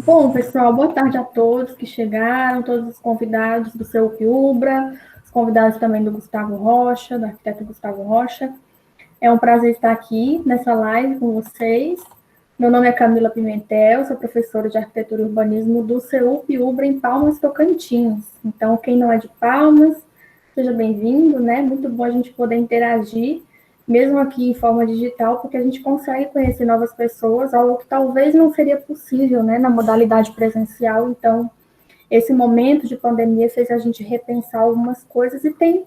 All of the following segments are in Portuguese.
Bom, pessoal, boa tarde a todos que chegaram, todos os convidados do seu Ubra, os convidados também do Gustavo Rocha, do arquiteto Gustavo Rocha. É um prazer estar aqui nessa live com vocês. Meu nome é Camila Pimentel, sou professora de arquitetura e urbanismo do CEUP Ubra em Palmas, Tocantins. Então, quem não é de Palmas, seja bem-vindo, né? Muito bom a gente poder interagir, mesmo aqui em forma digital, porque a gente consegue conhecer novas pessoas, algo que talvez não seria possível, né, na modalidade presencial. Então, esse momento de pandemia fez a gente repensar algumas coisas e tem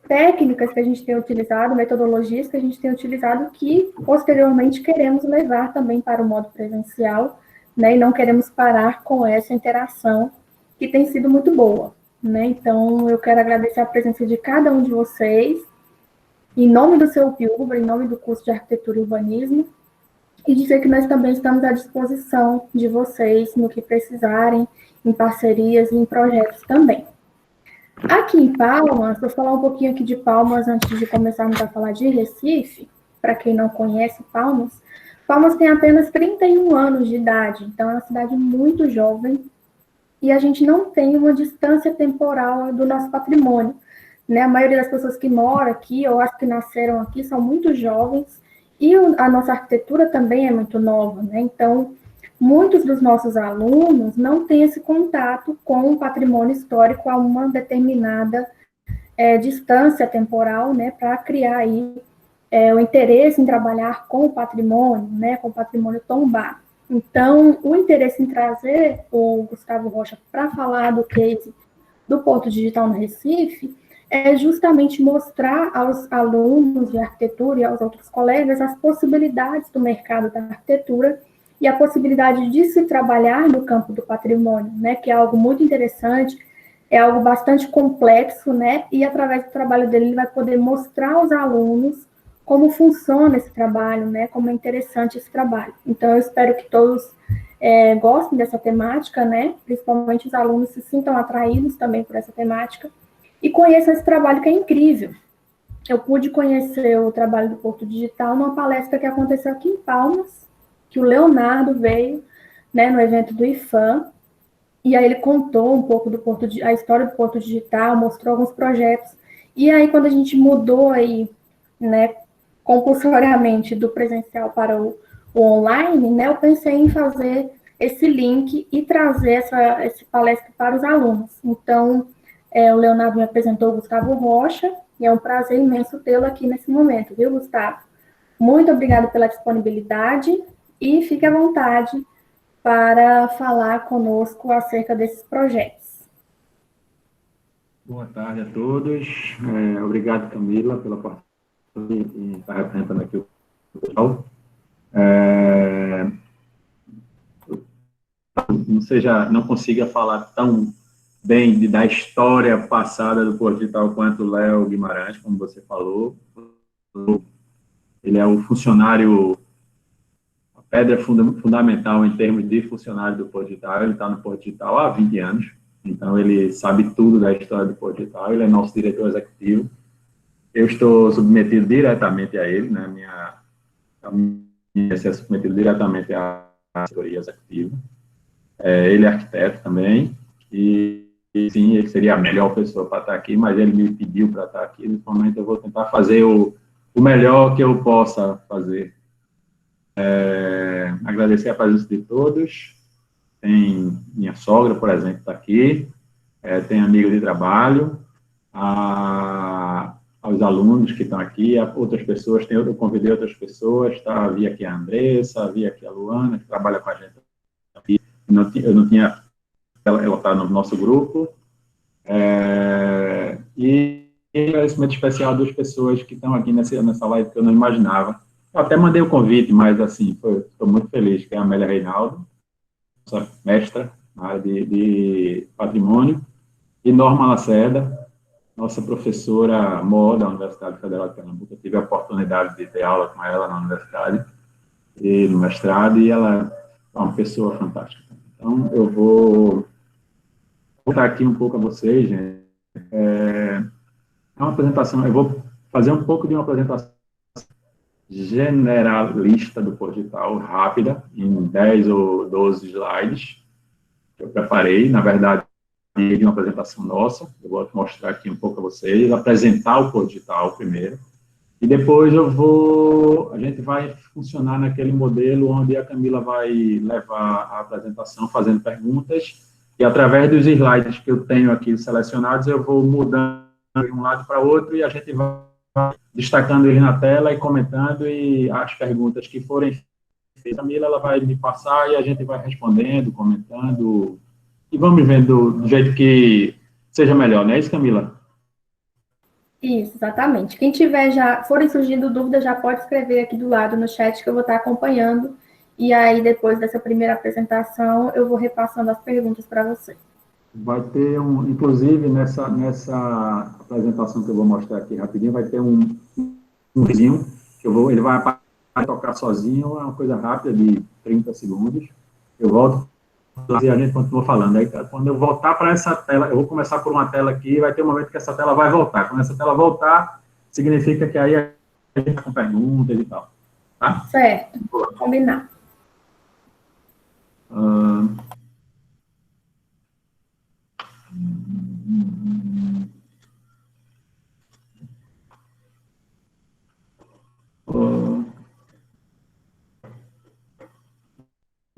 técnicas que a gente tem utilizado, metodologias que a gente tem utilizado que, posteriormente, queremos levar também para o modo presencial, né, e não queremos parar com essa interação que tem sido muito boa, né. Então, eu quero agradecer a presença de cada um de vocês, em nome do seu Ubra, em nome do curso de Arquitetura e Urbanismo, e dizer que nós também estamos à disposição de vocês no que precisarem, em parcerias e em projetos também. Aqui em Palmas, vou falar um pouquinho aqui de Palmas antes de começarmos a falar de Recife. Para quem não conhece Palmas, Palmas tem apenas 31 anos de idade, então é uma cidade muito jovem, e a gente não tem uma distância temporal do nosso patrimônio, né? A maioria das pessoas que moram aqui, ou as que nasceram aqui, são muito jovens, e a nossa arquitetura também é muito nova, né? Então, muitos dos nossos alunos não têm esse contato com o patrimônio histórico a uma determinada distância temporal, né? Para criar aí o interesse em trabalhar com o patrimônio, né? Com o patrimônio tombado. Então, o interesse em trazer o Gustavo Rocha para falar do case do Porto Digital no Recife é justamente mostrar aos alunos de arquitetura e aos outros colegas as possibilidades do mercado da arquitetura e a possibilidade de se trabalhar no campo do patrimônio, né, que é algo muito interessante, é algo bastante complexo, né, e através do trabalho dele ele vai poder mostrar aos alunos como funciona esse trabalho, né, como é interessante esse trabalho. Então, eu espero que todos gostem dessa temática, né, principalmente os alunos se sintam atraídos também por essa temática e conheçam esse trabalho que é incrível. Eu pude conhecer o trabalho do Porto Digital numa palestra que aconteceu aqui em Palmas, que o Leonardo veio, né, no evento do IFAM, e aí ele contou um pouco a história do Porto Digital, mostrou alguns projetos, e aí quando a gente mudou aí, né, compulsoriamente do presencial para o online, né, eu pensei em fazer esse link e trazer essa palestra para os alunos. Então, o Leonardo me apresentou o Gustavo Rocha, e é um prazer imenso tê-lo aqui nesse momento, viu, Gustavo? Muito obrigada pela disponibilidade e fique à vontade para falar conosco acerca desses projetos. Boa tarde a todos. Obrigado, Camila, pela participação e estar representando aqui o pessoal. Não consiga falar tão bem da história passada do Porto Digital quanto o Léo Guimarães, como você falou. Ele é o funcionário, a pedra fundamental em termos de funcionário do Porto Digital. Ele está no Porto Digital há 20 anos, então ele sabe tudo da história do Porto Digital. Ele é nosso diretor executivo. Eu estou submetido diretamente a ele, né? A minha é submetido diretamente à assessoria executiva. Ele é arquiteto também, e sim, ele seria a melhor pessoa para estar aqui, mas ele me pediu para estar aqui. Nesse momento eu vou tentar fazer o melhor que eu possa fazer. Agradecer a presença de todos. Tem minha sogra, por exemplo, está aqui. Tem amigos de trabalho, aos alunos que estão aqui, a outras pessoas, eu convidei outras pessoas, tá? Vi aqui a Andressa, vi aqui a Luana, que trabalha com a gente aqui. Eu não tinha, ela está no nosso grupo. E agradecimento especial a duas pessoas que estão aqui nessa live que eu não imaginava. Eu até mandei o convite, mas, assim, estou muito feliz, que é a Amélia Reinaldo, nossa mestra na área de patrimônio, e Norma Lacerda, nossa professora MOA da Universidade Federal de Pernambuco. Eu tive a oportunidade de ter aula com ela na universidade e no mestrado, e ela é uma pessoa fantástica. Então, eu vou contar aqui um pouco a vocês, gente. É uma apresentação, eu vou fazer um pouco de uma apresentação generalista do portal, rápida, em 10 ou 12 slides, que eu preparei, na verdade, de uma apresentação nossa. Eu vou mostrar aqui um pouco a vocês, apresentar o portal primeiro, e depois a gente vai funcionar naquele modelo onde a Camila vai levar a apresentação fazendo perguntas, e através dos slides que eu tenho aqui selecionados, eu vou mudando de um lado para outro, e a gente vai destacando ele na tela e comentando, e as perguntas que forem feitas, a Camila ela vai me passar, e a gente vai respondendo, comentando, e vamos vendo do jeito que seja melhor, não é isso, Camila? Isso, exatamente. Quem forem surgindo dúvidas, já pode escrever aqui do lado no chat que eu vou estar acompanhando. E aí, depois dessa primeira apresentação, eu vou repassando as perguntas para você. Vai ter inclusive, nessa apresentação que eu vou mostrar aqui rapidinho, vai ter um vizinho, ele vai tocar sozinho, é uma coisa rápida, de 30 segundos. Eu volto e a gente continua falando. Aí, quando eu voltar para essa tela, eu vou começar por uma tela aqui, vai ter um momento que essa tela vai voltar. Quando essa tela voltar, significa que aí a gente está com perguntas e tal. Tá? Certo, combinar.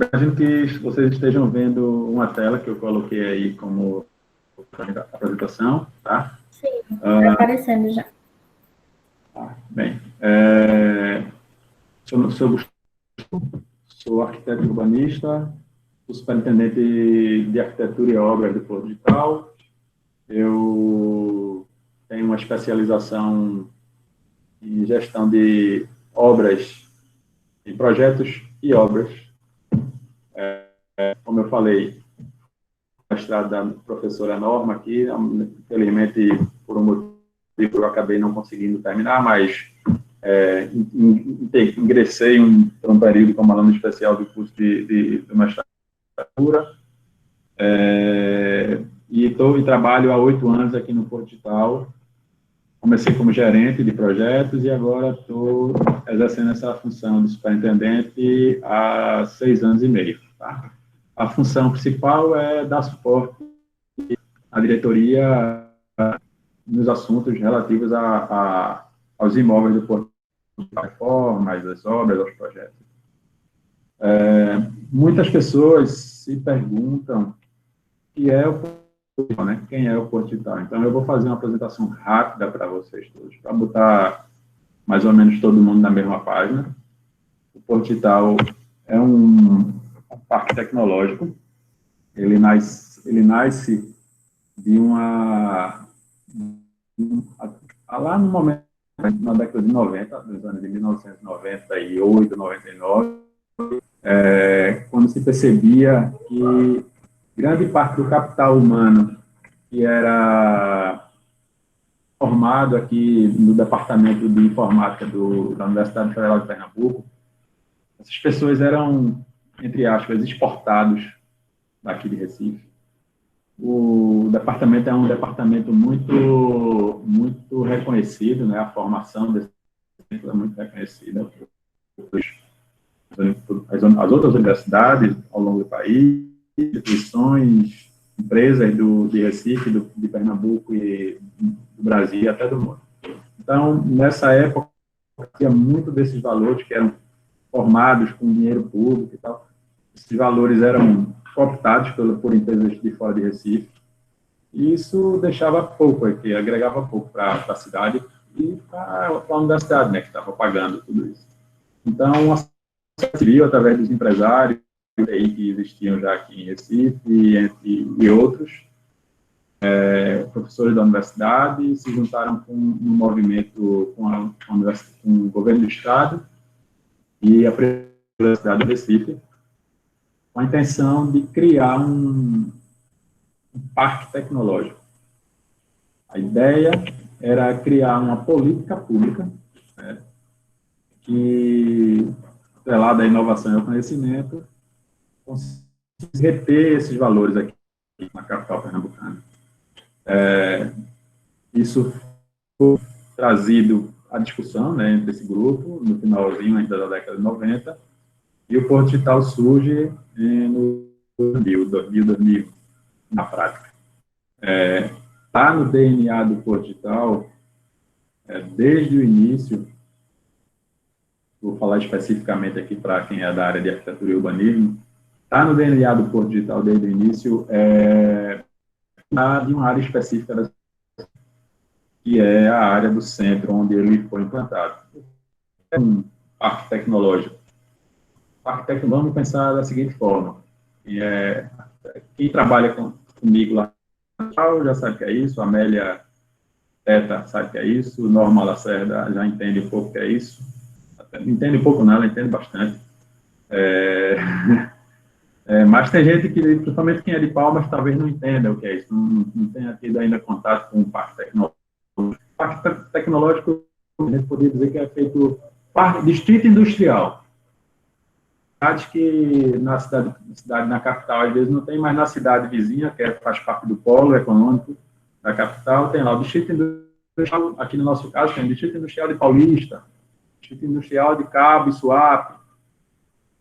Imagino que vocês estejam vendo uma tela que eu coloquei aí como apresentação, tá? Sim, está aparecendo já. Bem, sou arquiteto urbanista, sou superintendente de arquitetura e obras do Porto Digital. Eu tenho uma especialização em gestão de obras, em projetos e obras. Como eu falei, mestrado da professora Norma aqui, infelizmente, por um motivo, eu acabei não conseguindo terminar, mas ingressei por um período como aluno especial do curso de mestrado em arquitetura, e trabalho há 8 anos aqui no Porto Digital. Comecei como gerente de projetos e agora estou exercendo essa função de superintendente há 6 anos e meio. Tá? A função principal é dar suporte à diretoria nos assuntos relativos aos imóveis do Porto, às reformas, às obras, aos projetos. Muitas pessoas se perguntam quem é o Porto Digital. Então, eu vou fazer uma apresentação rápida para vocês todos, para botar mais ou menos todo mundo na mesma página. O Porto Digital é um parque tecnológico. Ele nasce de lá no momento, na década de 90, nos anos de 1998, 99, quando se percebia que grande parte do capital humano que era formado aqui no Departamento de Informática da Universidade Federal de Pernambuco, essas pessoas eram, entre aspas, exportados daqui de Recife. O departamento é um departamento muito reconhecido, né? A formação desse é muito reconhecida as outras universidades ao longo do país, instituições, empresas de Recife, de Pernambuco e do Brasil e até do mundo. Então, nessa época, tinha muito desses valores que eram formados com dinheiro público e tal. Esses valores eram cooptados por empresas de fora de Recife. E isso deixava pouco aqui, agregava pouco para a cidade e para a universidade, né, que estava pagando tudo isso. Então, a sociedade civil, através dos empresários aí que existiam já aqui em Recife e outros, professores da universidade, se juntaram com um movimento com o governo do Estado e a Universidade do Recife, com a intenção de criar um parque tecnológico. A ideia era criar uma política pública, né, que, atrelada à inovação e ao conhecimento, conseguisse reter esses valores aqui na capital pernambucana. Isso foi trazido a discussão, né, entre esse grupo, no finalzinho ainda da década de 90, e o Porto Digital surge no 2000, na prática. Está no DNA do Porto Digital, desde o início, vou falar especificamente aqui para quem é da área de arquitetura e urbanismo, está no DNA do Porto Digital desde o início, de uma área específica da que é a área do centro onde ele foi implantado. É um parque tecnológico. Vamos pensar da seguinte forma, quem trabalha comigo lá já sabe que é isso, a Amélia Teta sabe que é isso, Norma Lacerda já entende um pouco que é isso, entende um pouco não, ela entende bastante. Mas tem gente que, principalmente quem é de Palmas, talvez não entenda o que é isso, não tenha tido ainda contato com o parque tecnológico. O parque tecnológico, a gente poderia dizer que é feito distrito industrial. Cidades que na cidade, na capital, às vezes não tem, mas na cidade vizinha, que faz parte do polo econômico da capital, tem lá o distrito industrial, aqui no nosso caso, tem o distrito industrial de Paulista, distrito industrial de Cabo e Suape.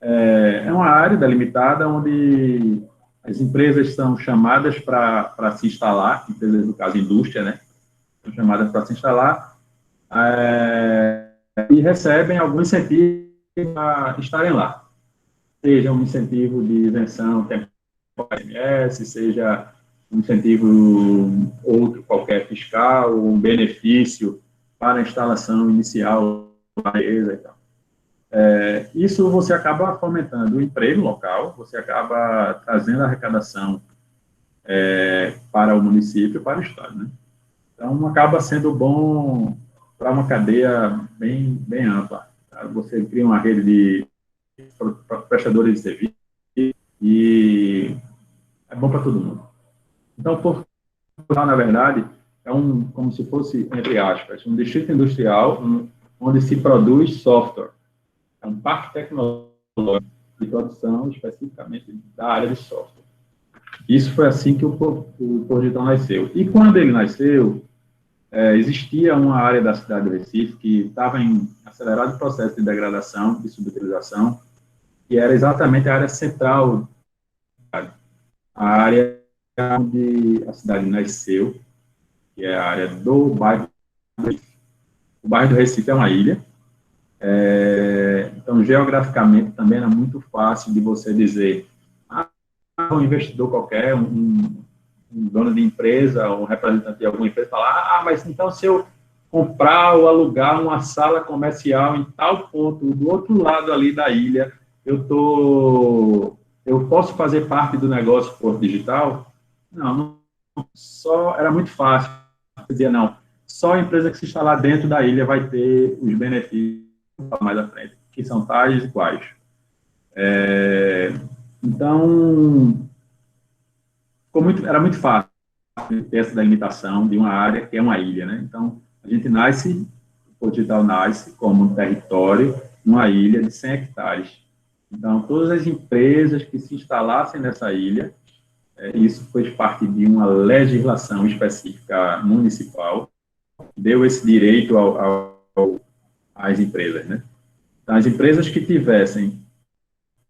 É uma área delimitada onde as empresas são chamadas para se instalar, empresas, no caso, indústria, né? São chamadas para se instalar e recebem algum incentivo para estarem lá. Seja um incentivo de isenção temporária ICMS, seja um incentivo outro qualquer fiscal, um benefício para a instalação inicial da empresa e tal. Isso você acaba fomentando o emprego local, você acaba trazendo a arrecadação para o município, para o estado, né? Então, acaba sendo bom para uma cadeia bem ampla. Tá? Você cria uma rede de prestadores de serviço e é bom para todo mundo. Então, Portugal, na verdade, é como se fosse, entre aspas, um distrito industrial onde se produz software. É um parque tecnológico de produção especificamente da área de software. Isso foi assim que o Porto Digital nasceu. E quando ele nasceu, existia uma área da cidade do Recife que estava em acelerado processo de degradação, de subutilização, que era exatamente a área central, a área onde a cidade nasceu, que é a área do bairro do Recife. O bairro do Recife é uma ilha, então, geograficamente, também era muito fácil de você dizer, um investidor qualquer, um dono de empresa, um representante de alguma empresa, falar, mas então se eu comprar ou alugar uma sala comercial em tal ponto, do outro lado ali da ilha, eu posso fazer parte do negócio Porto Digital? Não, era muito fácil. Dizia, não, só a empresa que se instalar dentro da ilha vai ter os benefícios mais à frente, que são tais e quais. Então, era muito fácil ter essa delimitação de uma área que é uma ilha, né? Então, a gente o Porto Digital nasce como um território, uma ilha de 100 hectares. Então, todas as empresas que se instalassem nessa ilha, isso fez parte de uma legislação específica municipal, que deu esse direito às empresas, né? Então, as empresas que tivessem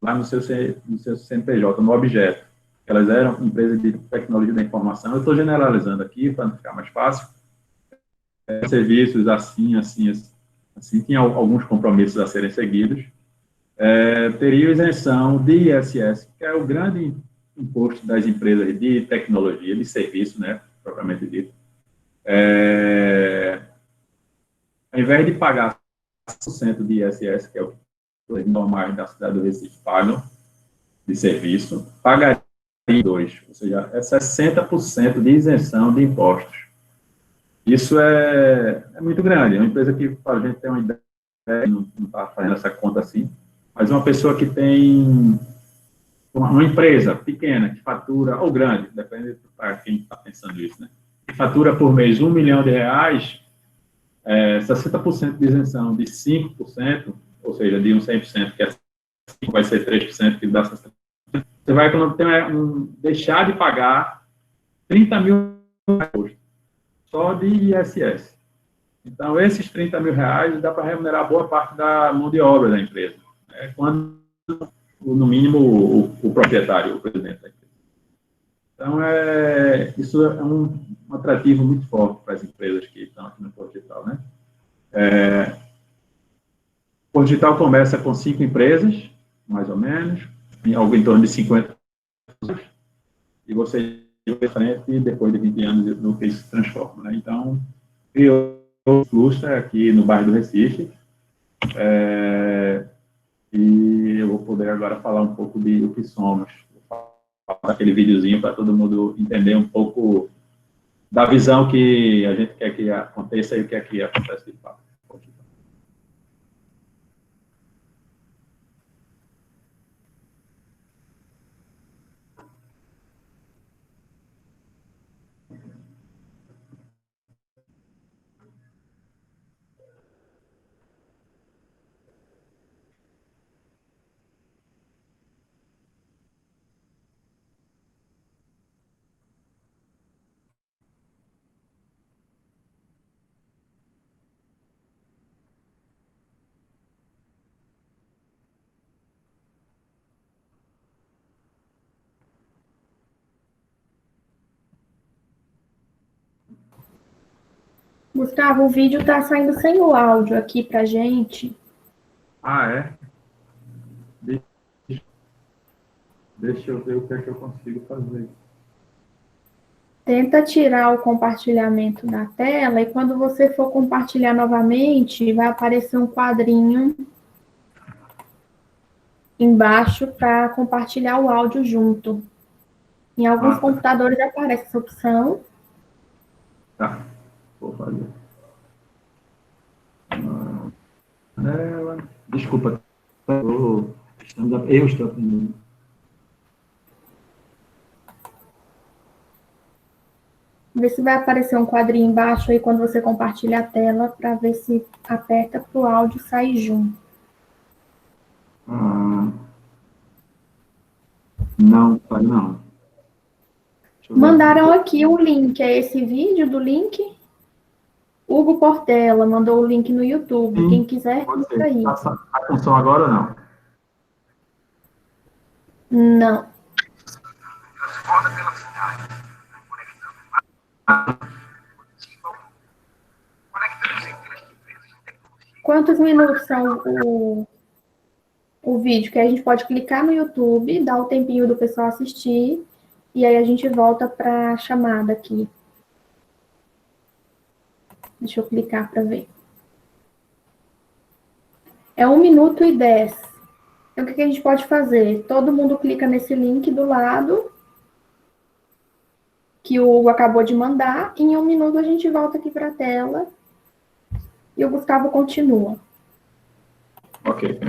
lá no seu CNPJ, no objeto, elas eram empresas de tecnologia da informação, eu estou generalizando aqui para não ficar mais fácil, serviços assim, tinha alguns compromissos a serem seguidos, teria isenção de ISS, que é o grande imposto das empresas de tecnologia, de serviço, né, propriamente dito. Ao invés de pagar 100% de ISS, que é o que os normais da cidade do Recife pagam de serviço, pagaria 2%, ou seja, 60% de isenção de impostos. Isso é muito grande. É uma empresa que, para a gente ter uma ideia, não está fazendo essa conta assim, mas uma pessoa que tem uma empresa pequena, que fatura, ou grande, depende para quem está pensando isso, né? Que fatura por mês R$1 milhão, 60% de isenção de 5%, ou seja, de 100%, que é 5%, vai ser 3%, que dá 60%. Você vai deixar de pagar 30 mil só de ISS. Então, esses 30 mil reais dá para remunerar boa parte da mão de obra da empresa, né? Quando, no mínimo, o proprietário, o presidente da empresa. Então, isso é um atrativo muito forte para as empresas que estão aqui no Porto Digital, né? O Porto Digital começa com 5 empresas, mais ou menos, em algo em torno de 50 anos, e você vai frente e depois de 20 anos no que isso se transforma, né? Então, criou o Cluster aqui no bairro do Recife, e eu vou poder agora falar um pouco de o que somos. Vou falar aquele videozinho para todo mundo entender um pouco da visão que a gente quer que aconteça e o que é que acontece de fato. Gustavo, o vídeo está saindo sem o áudio aqui para gente. Ah, é? Deixa eu ver o que é que eu consigo fazer. Tenta tirar o compartilhamento da tela e quando você for compartilhar novamente, vai aparecer um quadrinho embaixo para compartilhar o áudio junto. Em alguns computadores aparece essa opção. Tá, vou fazer. Desculpa, eu estou aprendendo. Vê se vai aparecer um quadrinho embaixo aí quando você compartilha a tela, para ver se aperta para o áudio sair junto. Não, não. Mandaram aqui o link, é esse vídeo do link? Hugo Portela mandou o link no YouTube. Sim, quem quiser, clica aí. Tá com som agora ou não? Não. Quantos minutos são o vídeo? Que a gente pode clicar no YouTube, dar o tempinho do pessoal assistir, e aí a gente volta para a chamada aqui. Deixa eu clicar para ver. É 1 minuto e 10. Então, o que a gente pode fazer? Todo mundo clica nesse link do lado, que o Hugo acabou de mandar, e em 1 minuto a gente volta aqui para a tela, e o Gustavo continua. Ok.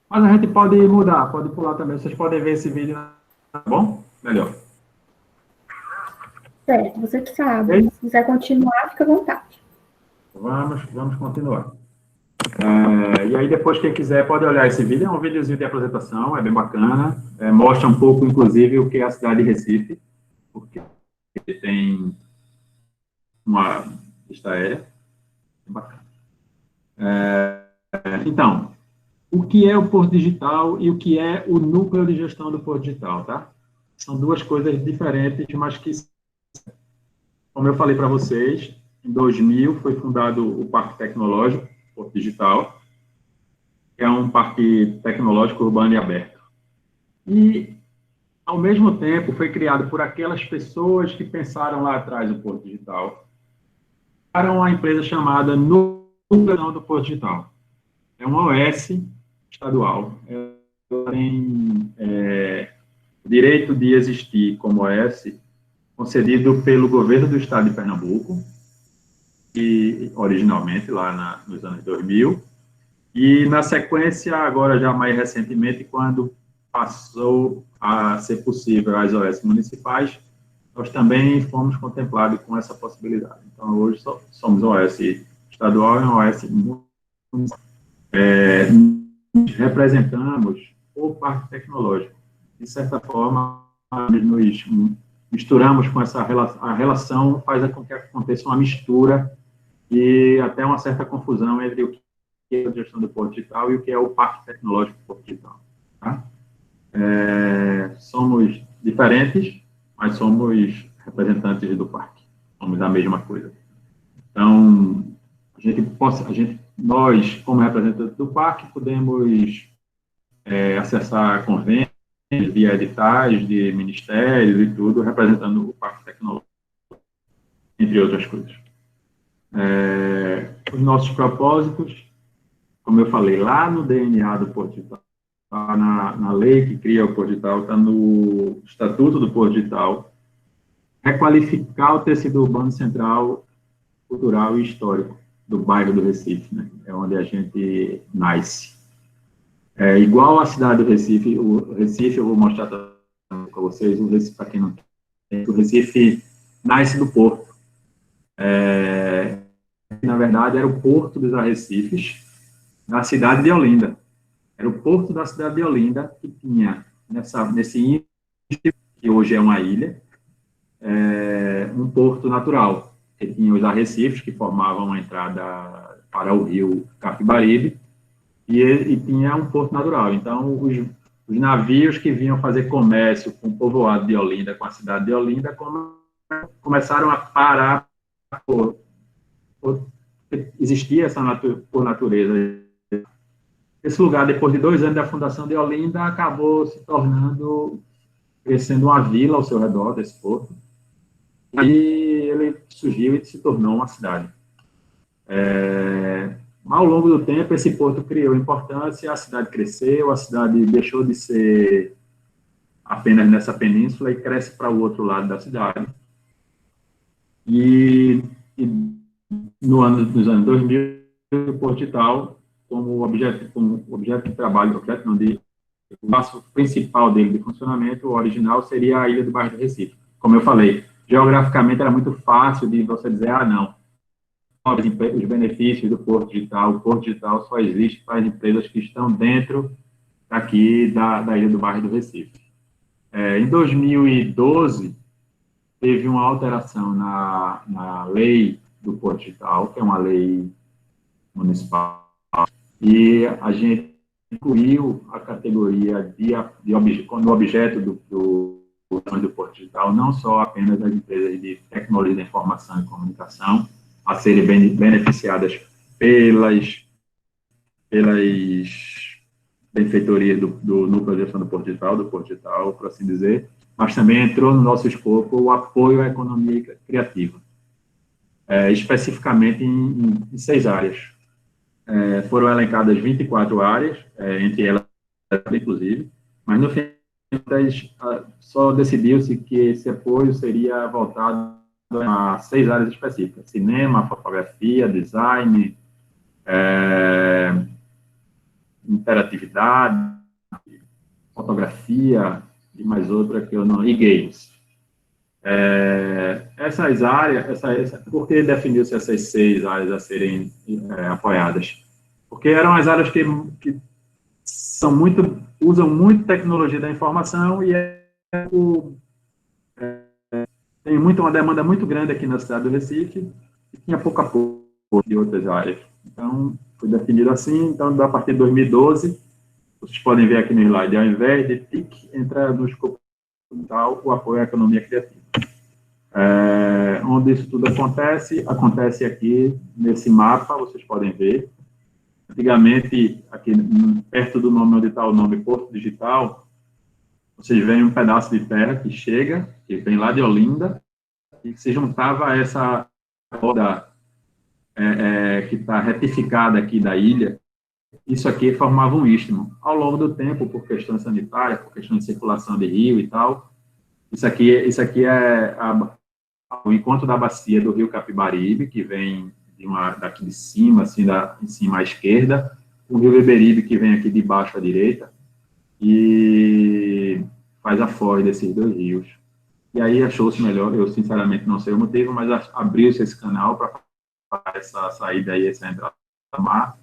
Mas a gente pode mudar, pode pular também. Vocês podem ver esse vídeo, tá bom? Melhor. Certo, você que sabe. Se quiser continuar, fica à vontade. Vamos continuar. E aí, depois, quem quiser pode olhar esse vídeo. É um videozinho de apresentação, é bem bacana. Mostra um pouco, inclusive, o que é a cidade de Recife, porque tem uma vista aérea. Bem bacana. Então, o que é o Porto Digital e o que é o núcleo de gestão do Porto Digital, tá? São duas coisas diferentes, mas que, como eu falei para vocês, em 2000 foi fundado o Parque Tecnológico Porto Digital, que é um parque tecnológico urbano e aberto. E, ao mesmo tempo, foi criado por aquelas pessoas que pensaram lá atrás o Porto Digital, para uma empresa chamada Núcleo do Porto Digital. É uma OS estadual. Ela tem direito de existir como OS concedido pelo governo do estado de Pernambuco, e originalmente lá nos anos 2000, e na sequência, agora já mais recentemente, quando passou a ser possível as OS municipais, nós também fomos contemplados com essa possibilidade. Então, hoje somos OS estadual e OS municipal. Representamos o Parque Tecnológico. De certa forma, nos misturamos com essa relação, a relação faz com que aconteça uma mistura e até uma certa confusão entre o que é a gestão do Porto Digital e o que é o Parque Tecnológico do Porto Digital. Tá? Somos diferentes, mas somos representantes do parque. Somos a mesma coisa. Então, nós, como representantes do parque, podemos acessar convênios via editais de ministérios e tudo, representando o parque tecnológico, entre outras coisas. Os nossos propósitos, como eu falei, lá no DNA do Porto Digital, está na lei que cria o Porto Digital, está no Estatuto do Porto Digital, requalificar o tecido urbano central, cultural e histórico do bairro do Recife, né? É onde a gente nasce. Igual a cidade do Recife, o Recife, eu vou mostrar para vocês, o Recife, para quem não tem, o Recife nasce do Porto. Na verdade, era o Porto dos Arrecifes, na cidade de Olinda. Era o porto da cidade de Olinda, que tinha, nesse índice, que hoje é uma ilha, um porto natural, que tinha os arrecifes, que formavam a entrada para o rio Capibaribe, e tinha um porto natural. Então, os navios que vinham fazer comércio com o povoado de Olinda, com a cidade de Olinda, começaram a parar existia essa por natureza. Esse lugar, depois de 2 anos da fundação de Olinda, acabou se tornando, crescendo uma vila ao seu redor desse porto. E ele surgiu e se tornou uma cidade. Ao longo do tempo, esse porto criou importância, a cidade cresceu, a cidade deixou de ser apenas nessa península e cresce para o outro lado da cidade. E nos anos 2000, o Porto Digital, como objeto de trabalho, o passo principal dele de funcionamento, o original, seria a ilha do bairro do Recife. Como eu falei, geograficamente era muito fácil de você dizer, não, os benefícios do Porto Digital, o Porto Digital só existe para as empresas que estão dentro aqui da ilha do bairro do Recife. Em 2012, teve uma alteração na lei do Porto Digital, que é uma lei municipal, e a gente incluiu a categoria no objeto do Porto Digital, não só apenas as empresas de tecnologia da informação e comunicação, a serem beneficiadas pelas benfeitorias do Núcleo de Gestão do Porto Digital, por assim dizer, mas também entrou no nosso escopo o apoio à economia criativa, especificamente em 6 áreas. Foram elencadas 24 áreas, entre elas, inclusive, mas no fim, só decidiu-se que esse apoio seria voltado a 6 áreas específicas: cinema, fotografia, design, interatividade, fotografia e mais outra que eu não... e games. Essas áreas, por que definiu-se essas 6 áreas a serem apoiadas? Porque eram as áreas que usam muito tecnologia da informação e tem uma demanda muito grande aqui na cidade do Recife e tinha pouco apoio de outras áreas. Então, foi definido assim. Então, a partir de 2012, vocês podem ver aqui no slide, ao invés de TIC, entra no escopo fundamental o apoio à economia criativa. Onde isso tudo acontece aqui nesse mapa, vocês podem ver. Antigamente, aqui perto do nome onde está o nome Porto Digital, vocês veem um pedaço de terra que vem lá de Olinda, e que se juntava a essa roda que está retificada aqui da ilha. Isso aqui formava um istmo. Ao longo do tempo, por questão sanitária, por questão de circulação de rio e tal, isso aqui é o encontro da bacia do rio Capibaribe, que vem daqui de cima, assim, em cima à esquerda, o rio Beberibe, que vem aqui de baixo à direita, e faz a foz desses 2 rios. E aí achou-se melhor, eu sinceramente não sei o motivo, mas abriu-se esse canal para essa saída aí, essa entrada do mar,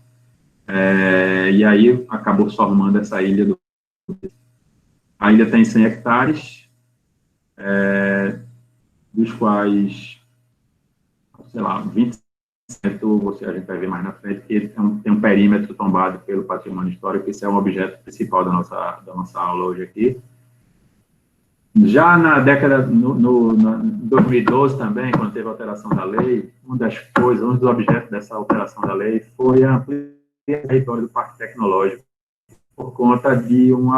e aí acabou formando essa ilha. A ilha tem 100 hectares, dos quais, sei lá, 20 a gente vai ver mais na frente, que ele tem um perímetro tombado pelo patrimônio histórico, esse é um objeto principal da nossa aula hoje aqui. Já na década, em 2012 também, quando teve a alteração da lei, um dos objetos dessa alteração da lei foi a ampliação do território do Parque Tecnológico, por conta de um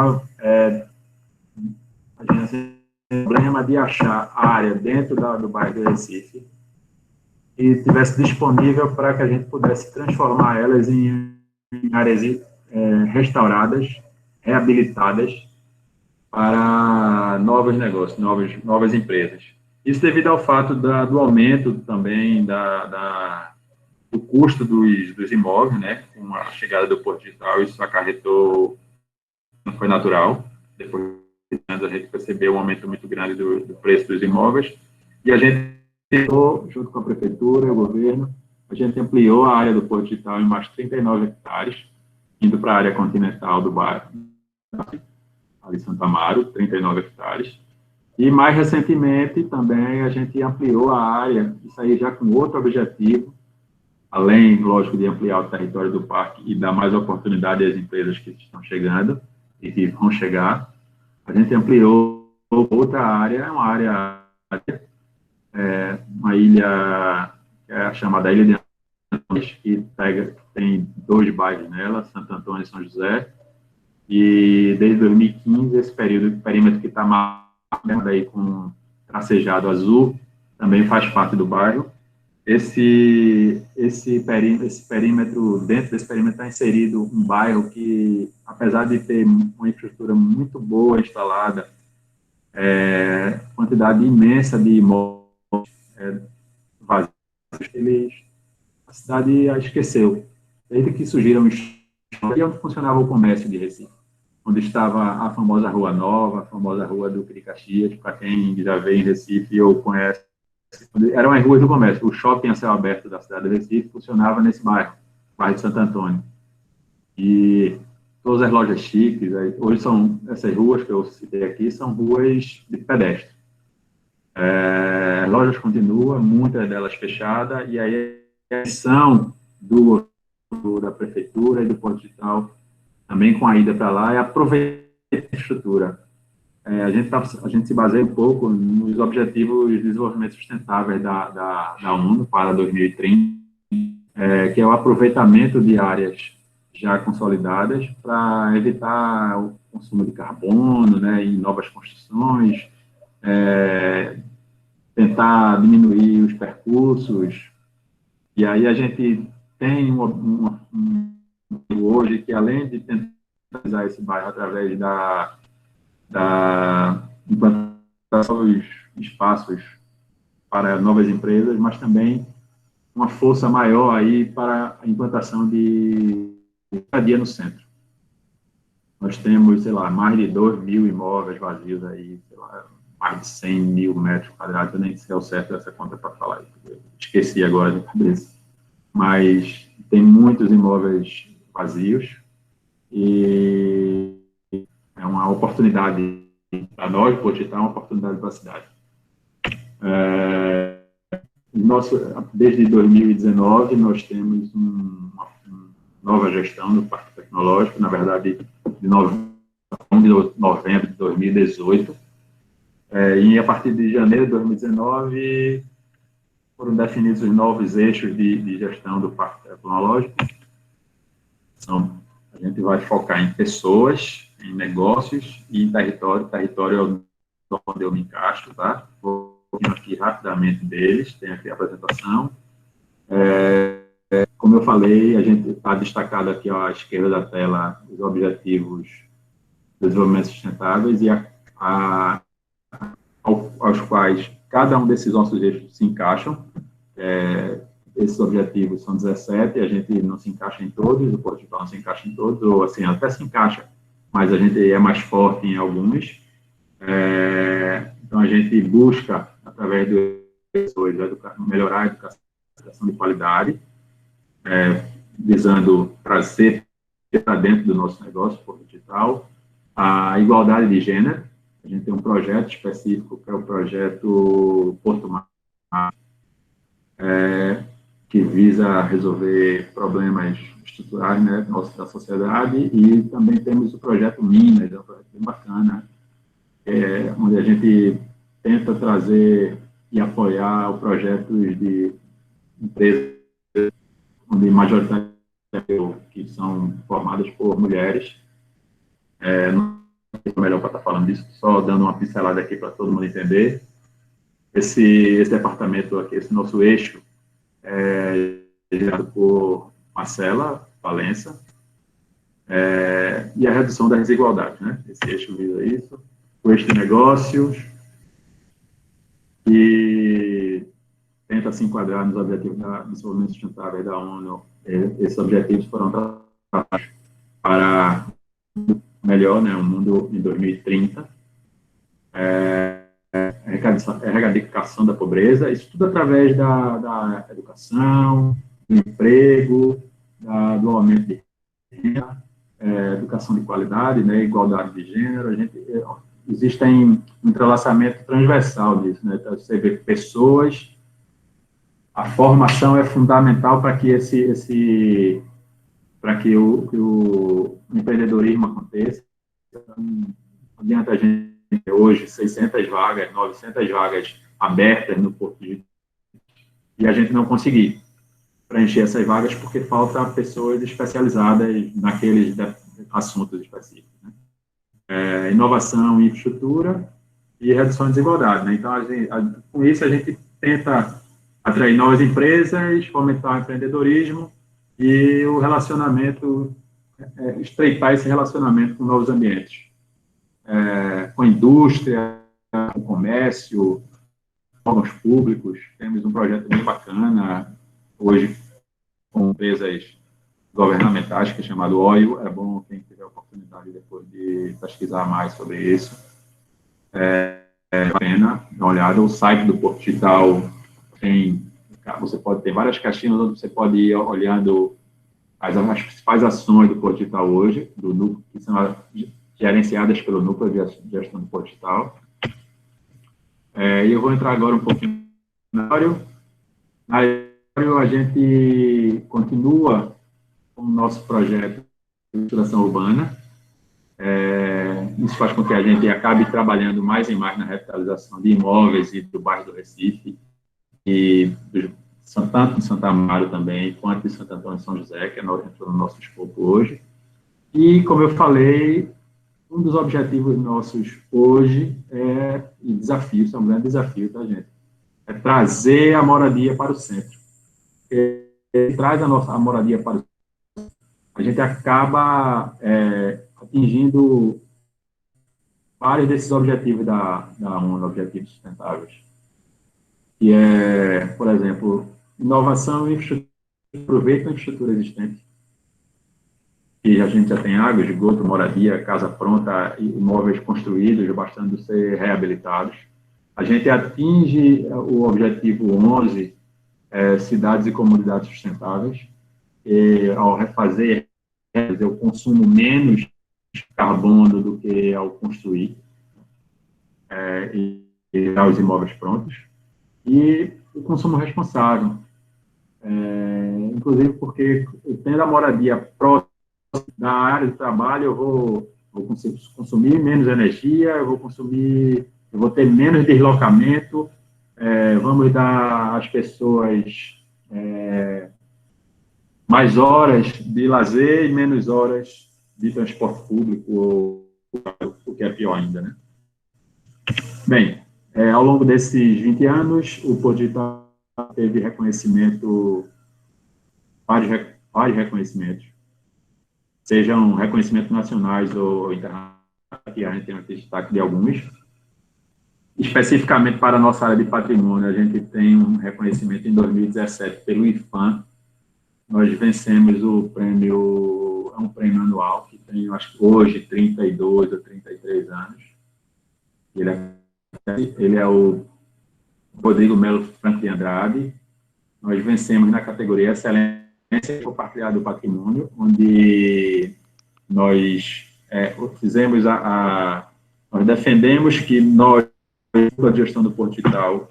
problema de achar área dentro do bairro do Recife que estivesse disponível para que a gente pudesse transformar elas em áreas restauradas, reabilitadas, para novos negócios, novas empresas. Isso devido ao fato do aumento também do custo dos imóveis, né? Com a chegada do Porto Digital, isso acarretou, não foi natural, depois a gente percebeu um aumento muito grande do preço dos imóveis, e a gente tentou, junto com a prefeitura, o governo, a gente ampliou a área do Porto Digital em mais 39 hectares, indo para a área continental do bairro, ali em Santo Amaro, 39 hectares. E, mais recentemente, também a gente ampliou a área, isso aí já com outro objetivo, além, lógico, de ampliar o território do parque e dar mais oportunidade às empresas que estão chegando e que vão chegar. A gente ampliou outra área, uma ilha, que é a chamada Ilha de Antônio, que tem 2 bairros nela, Santo Antônio e São José. E desde 2015, esse perímetro que está marcado aí com tracejado azul, também faz parte do bairro. Esse perímetro, dentro desse perímetro está inserido um bairro que, apesar de ter uma infraestrutura muito boa instalada, quantidade imensa de imóveis vazios, a cidade a esqueceu. Desde que surgiram onde funcionava o comércio de Recife, onde estava a famosa Rua Nova, a famosa Rua do Caxias, para quem já veio em Recife ou conhece, eram as ruas do comércio. O shopping a céu aberto da cidade de Recife funcionava nesse bairro de Santo Antônio. E todas as lojas chiques, hoje essas ruas que eu citei aqui, são ruas de pedestre. As lojas continuam, muitas delas fechadas, e aí a ação da prefeitura e do Porto Digital, também com a ida para lá, é aproveitar a estrutura. A gente se baseia um pouco nos Objetivos de Desenvolvimento Sustentável da ONU para 2030, que é o aproveitamento de áreas já consolidadas para evitar o consumo de carbono, né, em novas construções, tentar diminuir os percursos. E aí a gente tem hoje que, além de tentar realizar esse bairro através da implantação dos espaços para novas empresas, mas também uma força maior aí para a implantação de estadia no centro. Nós temos, sei lá, mais de 2.000 imóveis vazios aí, sei lá, mais de 100 mil metros quadrados, eu nem sei ao certo essa conta para falar, esqueci agora de cabeça. Mas tem muitos imóveis vazios e é uma oportunidade para nós, Porto Digital, é uma oportunidade para a cidade. Desde 2019, nós temos uma nova gestão do Parque Tecnológico, na verdade, de novembro de 2018, e a partir de janeiro de 2019 foram definidos os novos eixos de gestão do Parque Tecnológico. A gente vai focar em pessoas, em negócios e em território. Território é onde eu me encaixo, tá? Vou aqui rapidamente deles, tem aqui a apresentação. Como eu falei, a gente está destacado aqui à esquerda da tela os objetivos de desenvolvimento sustentáveis e aos quais cada um desses nossos eixos se encaixam. Esses objetivos são 17, a gente não se encaixa em todos, o Porto Digital não se encaixa em todos, ou assim, até se encaixa, mas a gente é mais forte em alguns. Então, a gente busca, através do pessoas, melhorar a educação de qualidade, visando trazer para dentro do nosso negócio, Porto Digital, a igualdade de gênero. A gente tem um projeto específico, que é o projeto Porto Mar, que visa resolver problemas estruturais, né, da sociedade, e também temos o projeto Minas, é um projeto bem bacana, onde a gente tenta trazer e apoiar o projetos de empresas onde majoritariamente que são formadas por mulheres. Não sei se é melhor para estar falando disso, só dando uma pincelada aqui para todo mundo entender. Esse departamento aqui, esse nosso eixo, é gerado por Marcela Valença, e a redução da desigualdade, né? Esse eixo visa isso. O eixo de negócios, que tenta se enquadrar nos objetivos do desenvolvimento sustentável da ONU. Esses objetivos foram tratados para melhor, né, um mundo em 2030, erradicação da pobreza, isso tudo através da educação, do emprego, do aumento de renda, educação de qualidade, né, igualdade de gênero. Existe um entrelaçamento transversal disso, né? Então, você vê pessoas, a formação é fundamental para que o empreendedorismo aconteça. Não adianta a gente hoje 600 vagas, 900 vagas abertas no Porto de e a gente não conseguir preencher essas vagas porque falta pessoas especializadas naqueles assuntos específicos, né? Inovação, infraestrutura e redução de desigualdade, né? Então, com isso, a gente tenta atrair novas empresas, fomentar o empreendedorismo e o relacionamento, estreitar esse relacionamento com novos ambientes, com a indústria, com o comércio, órgãos públicos. Temos um projeto bem bacana hoje com empresas governamentais, que é chamado OIO. É bom quem tiver a oportunidade depois de pesquisar mais sobre isso. Pena dar uma olhada. O site do Porto Digital você pode ter várias caixinhas onde você pode ir olhando as principais ações do Porto Digital hoje, do núcleo, que são gerenciadas pelo núcleo de gestão do Porto Digital. E eu vou entrar agora um pouquinho na área. Na área, a gente continua com o nosso projeto de estruturação urbana. Isso faz com que a gente acabe trabalhando mais e mais na revitalização de imóveis e do bairro do Recife, e tanto em Santa Amaro também, quanto em Santo Antônio e São José, que entrou no nosso escopo hoje. E, como eu falei, um dos objetivos nossos hoje e desafio, isso é um grande desafio, tá, gente? É trazer a moradia para o centro. Porque traz a moradia para o centro, a gente acaba atingindo vários desses objetivos da ONU, objetivos sustentáveis. Que por exemplo, inovação e infraestrutura, aproveita a infraestrutura existente. E a gente já tem água, esgoto, moradia, casa pronta, imóveis construídos, bastando ser reabilitados. A gente atinge o objetivo 11, cidades e comunidades sustentáveis, ao refazer o consumo menos carbono do que ao construir e os imóveis prontos. E o consumo responsável, inclusive porque, tendo a moradia próxima da área de trabalho, eu vou consumir menos energia, eu vou ter menos deslocamento, vamos dar às pessoas mais horas de lazer e menos horas de transporte público, ou o que é pior ainda, né? Bem, ao longo desses 20 anos, o Porto Digital teve reconhecimento, vários reconhecimentos, sejam reconhecimentos nacionais ou internacionais, que a gente tem aqui destaque de alguns. Especificamente para a nossa área de patrimônio, a gente tem um reconhecimento em 2017 pelo IFAM. Nós vencemos o prêmio, um prêmio anual, que tem, acho que hoje, 32 ou 33 anos. Ele é o Rodrigo Melo Franco de Andrade. Nós vencemos na categoria Excelência Compartilhada do Patrimônio, onde nós fizemos nós defendemos que nós, a gestão do Porto Digital,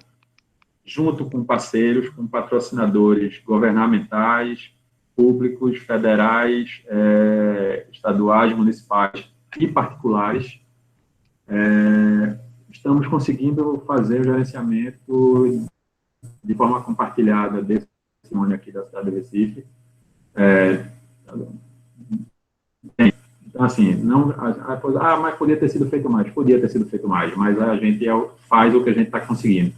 junto com parceiros, com patrocinadores governamentais, públicos, federais, estaduais, municipais e particulares, estamos conseguindo fazer o gerenciamento de forma compartilhada desse patrimônio aqui da cidade de Recife. Então, assim, não, mas podia ter sido feito mais, mas a gente faz o que a gente está conseguindo.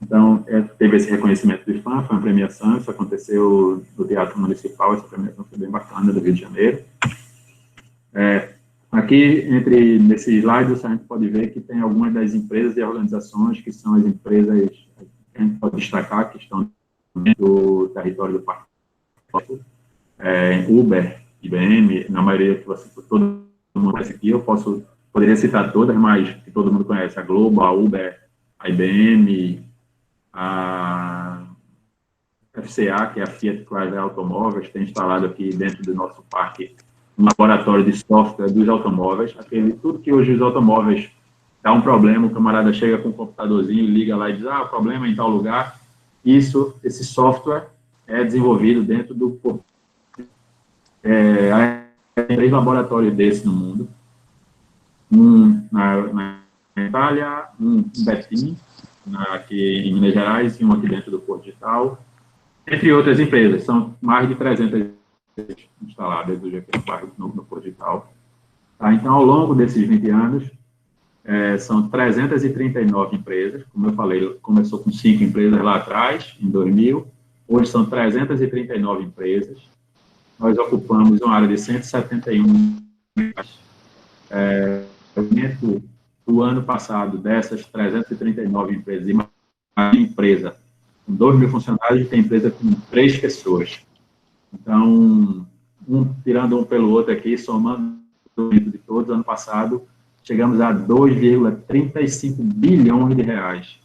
Então, teve esse reconhecimento do IFAM, foi uma premiação, isso aconteceu no Teatro Municipal, essa premiação foi bem bacana, do Rio de Janeiro. Aqui, nesse slide, a gente pode ver que tem algumas das empresas e organizações que são as empresas que a gente pode destacar, que estão dentro do território do Parque. Uber, IBM, na maioria que todo mundo conhece aqui, poderia citar todas, mas que todo mundo conhece, a Globo, a Uber, a IBM, a FCA, que é a Fiat Chrysler Automóveis, tem instalado aqui dentro do nosso parque um laboratório de software dos automóveis, tudo que hoje os automóveis dá um problema, o camarada chega com um computadorzinho, liga lá e diz, o problema é em tal lugar, esse software é desenvolvido dentro do há 3 laboratórios desses no mundo, um na Itália, um em Betim, aqui em Minas Gerais, e um aqui dentro do Porto Digital, entre outras empresas. São mais de 300 instaladas do GP no Porto Digital. Tá? Então, ao longo desses 20 anos, são 339 empresas, como eu falei, começou com 5 empresas lá atrás, em 2000, hoje são 339 empresas. Nós ocupamos uma área de 171 do ano passado, dessas 339 empresas, e uma empresa com 2 mil funcionários, tem empresa com 3 pessoas. Então, tirando um pelo outro aqui, somando de todos, ano passado, chegamos a 2,35 bilhões de reais.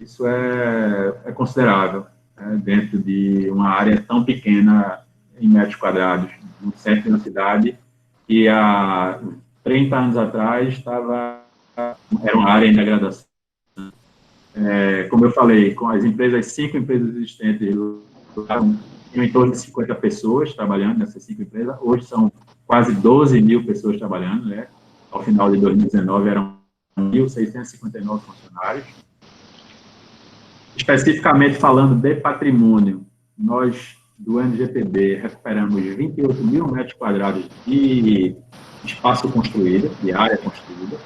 Isso é considerável, dentro de uma área tão pequena em metros quadrados, no centro de uma cidade, que há 30 anos atrás era uma área em degradação. Como eu falei, com as empresas, 5 empresas existentes, em torno de 50 pessoas trabalhando nessas 5 empresas, hoje são quase 12 mil pessoas trabalhando, né? Ao final de 2019 eram 1.659 funcionários. Especificamente falando de patrimônio, nós do NGPB recuperamos 28 mil metros quadrados de espaço construído, de área construída.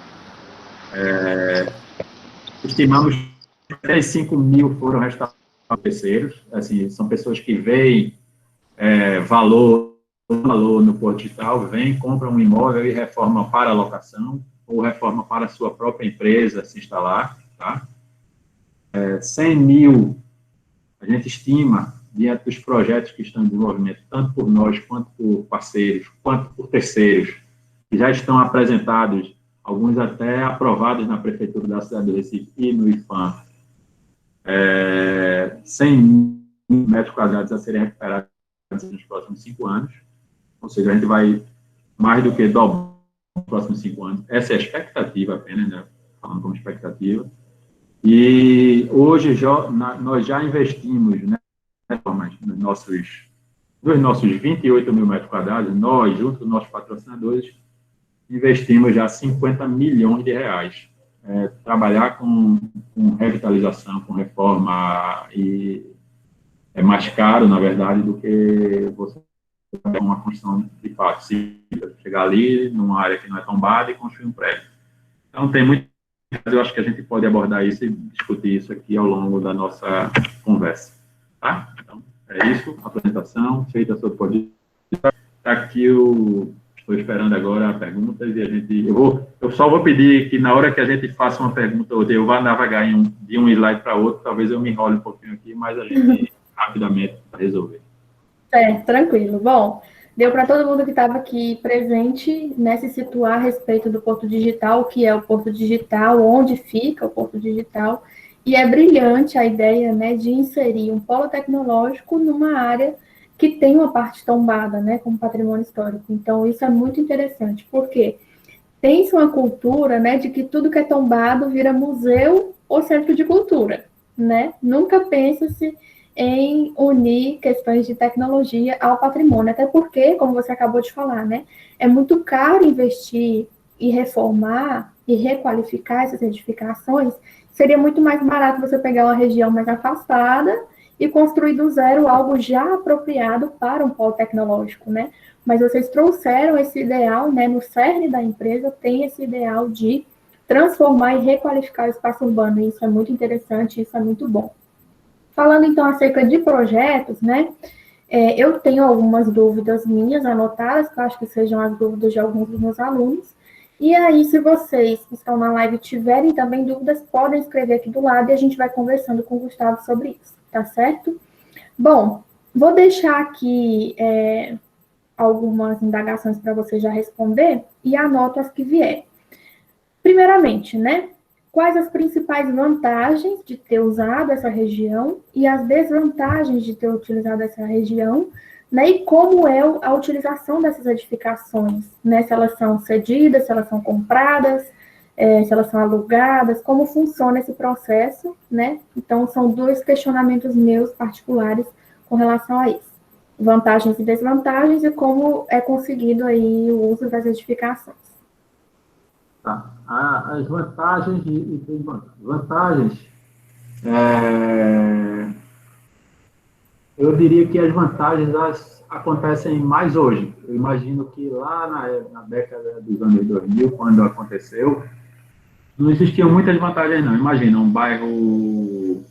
Estimamos que 35 mil foram restaurados terceiros, assim, são pessoas que veem valor no Porto Digital, vêm, compram um imóvel e reformam para locação, ou reforma para a sua própria empresa se instalar, tá? 100 mil, a gente estima, diante dos projetos que estão em desenvolvimento, tanto por nós, quanto por parceiros, quanto por terceiros, que já estão apresentados, alguns até aprovados na Prefeitura da cidade do Recife e no IFAM, 100 mil metros quadrados a serem recuperados nos próximos 5 anos, ou seja, a gente vai mais do que dobrar nos próximos 5 anos. Essa é a expectativa apenas, né? Falando como expectativa. E hoje nós já investimos, né, dos nossos 28 mil metros quadrados, nós, junto com os nossos patrocinadores, investimos já 50 milhões de reais. Trabalhar com revitalização, com reforma, e é mais caro, na verdade, do que você fazer uma construção de fato. Se chegar ali, numa área que não é tombada, e construir um prédio. Então, tem muito. Eu acho que a gente pode abordar isso e discutir isso aqui ao longo da nossa conversa. Tá? Então, é isso, a apresentação, feita sobre o podcast. Está aqui estou esperando agora perguntas e eu só vou pedir que na hora que a gente faça uma pergunta ou eu vá navegar de um slide para outro, talvez eu me enrole um pouquinho aqui, mas a gente rapidamente vai resolver. Tranquilo. Bom, deu para todo mundo que estava aqui presente, né, se situar a respeito do Porto Digital, o que é o Porto Digital, onde fica o Porto Digital, e é brilhante a ideia, né, de inserir um polo tecnológico numa área que tem uma parte tombada, né, como patrimônio histórico. Então, isso é muito interessante, porque tem-se uma cultura, né, de que tudo que é tombado vira museu ou centro de cultura, né? Nunca pensa-se em unir questões de tecnologia ao patrimônio, até porque, como você acabou de falar, né, é muito caro investir e reformar e requalificar essas edificações. Seria muito mais barato você pegar uma região mais afastada e construir do zero algo já apropriado para um polo tecnológico, né? Mas vocês trouxeram esse ideal, né, no cerne da empresa tem esse ideal de transformar e requalificar o espaço urbano, e isso é muito interessante, isso é muito bom. Falando então acerca de projetos, né, eu tenho algumas dúvidas minhas anotadas, que eu acho que sejam as dúvidas de alguns dos meus alunos, e aí, se vocês que estão na live tiverem também dúvidas, podem escrever aqui do lado e a gente vai conversando com o Gustavo sobre isso, tá certo? Bom, vou deixar aqui algumas indagações para você já responder e anoto as que vierem. Primeiramente, né? Quais as principais vantagens de ter usado essa região e as desvantagens de ter utilizado essa região, né? E como é a utilização dessas edificações, né? Se elas são cedidas, se elas são compradas, se elas são alugadas, como funciona esse processo, né? Então, são dois questionamentos meus particulares com relação a isso. Vantagens e desvantagens e como é conseguido aí o uso das edificações. Tá. As vantagens e desvantagens. Vantagens, eu diria que as vantagens acontecem mais hoje. Eu imagino que lá na década dos anos 2000, quando aconteceu, não existiam muitas vantagens, não. Imagina, um bairro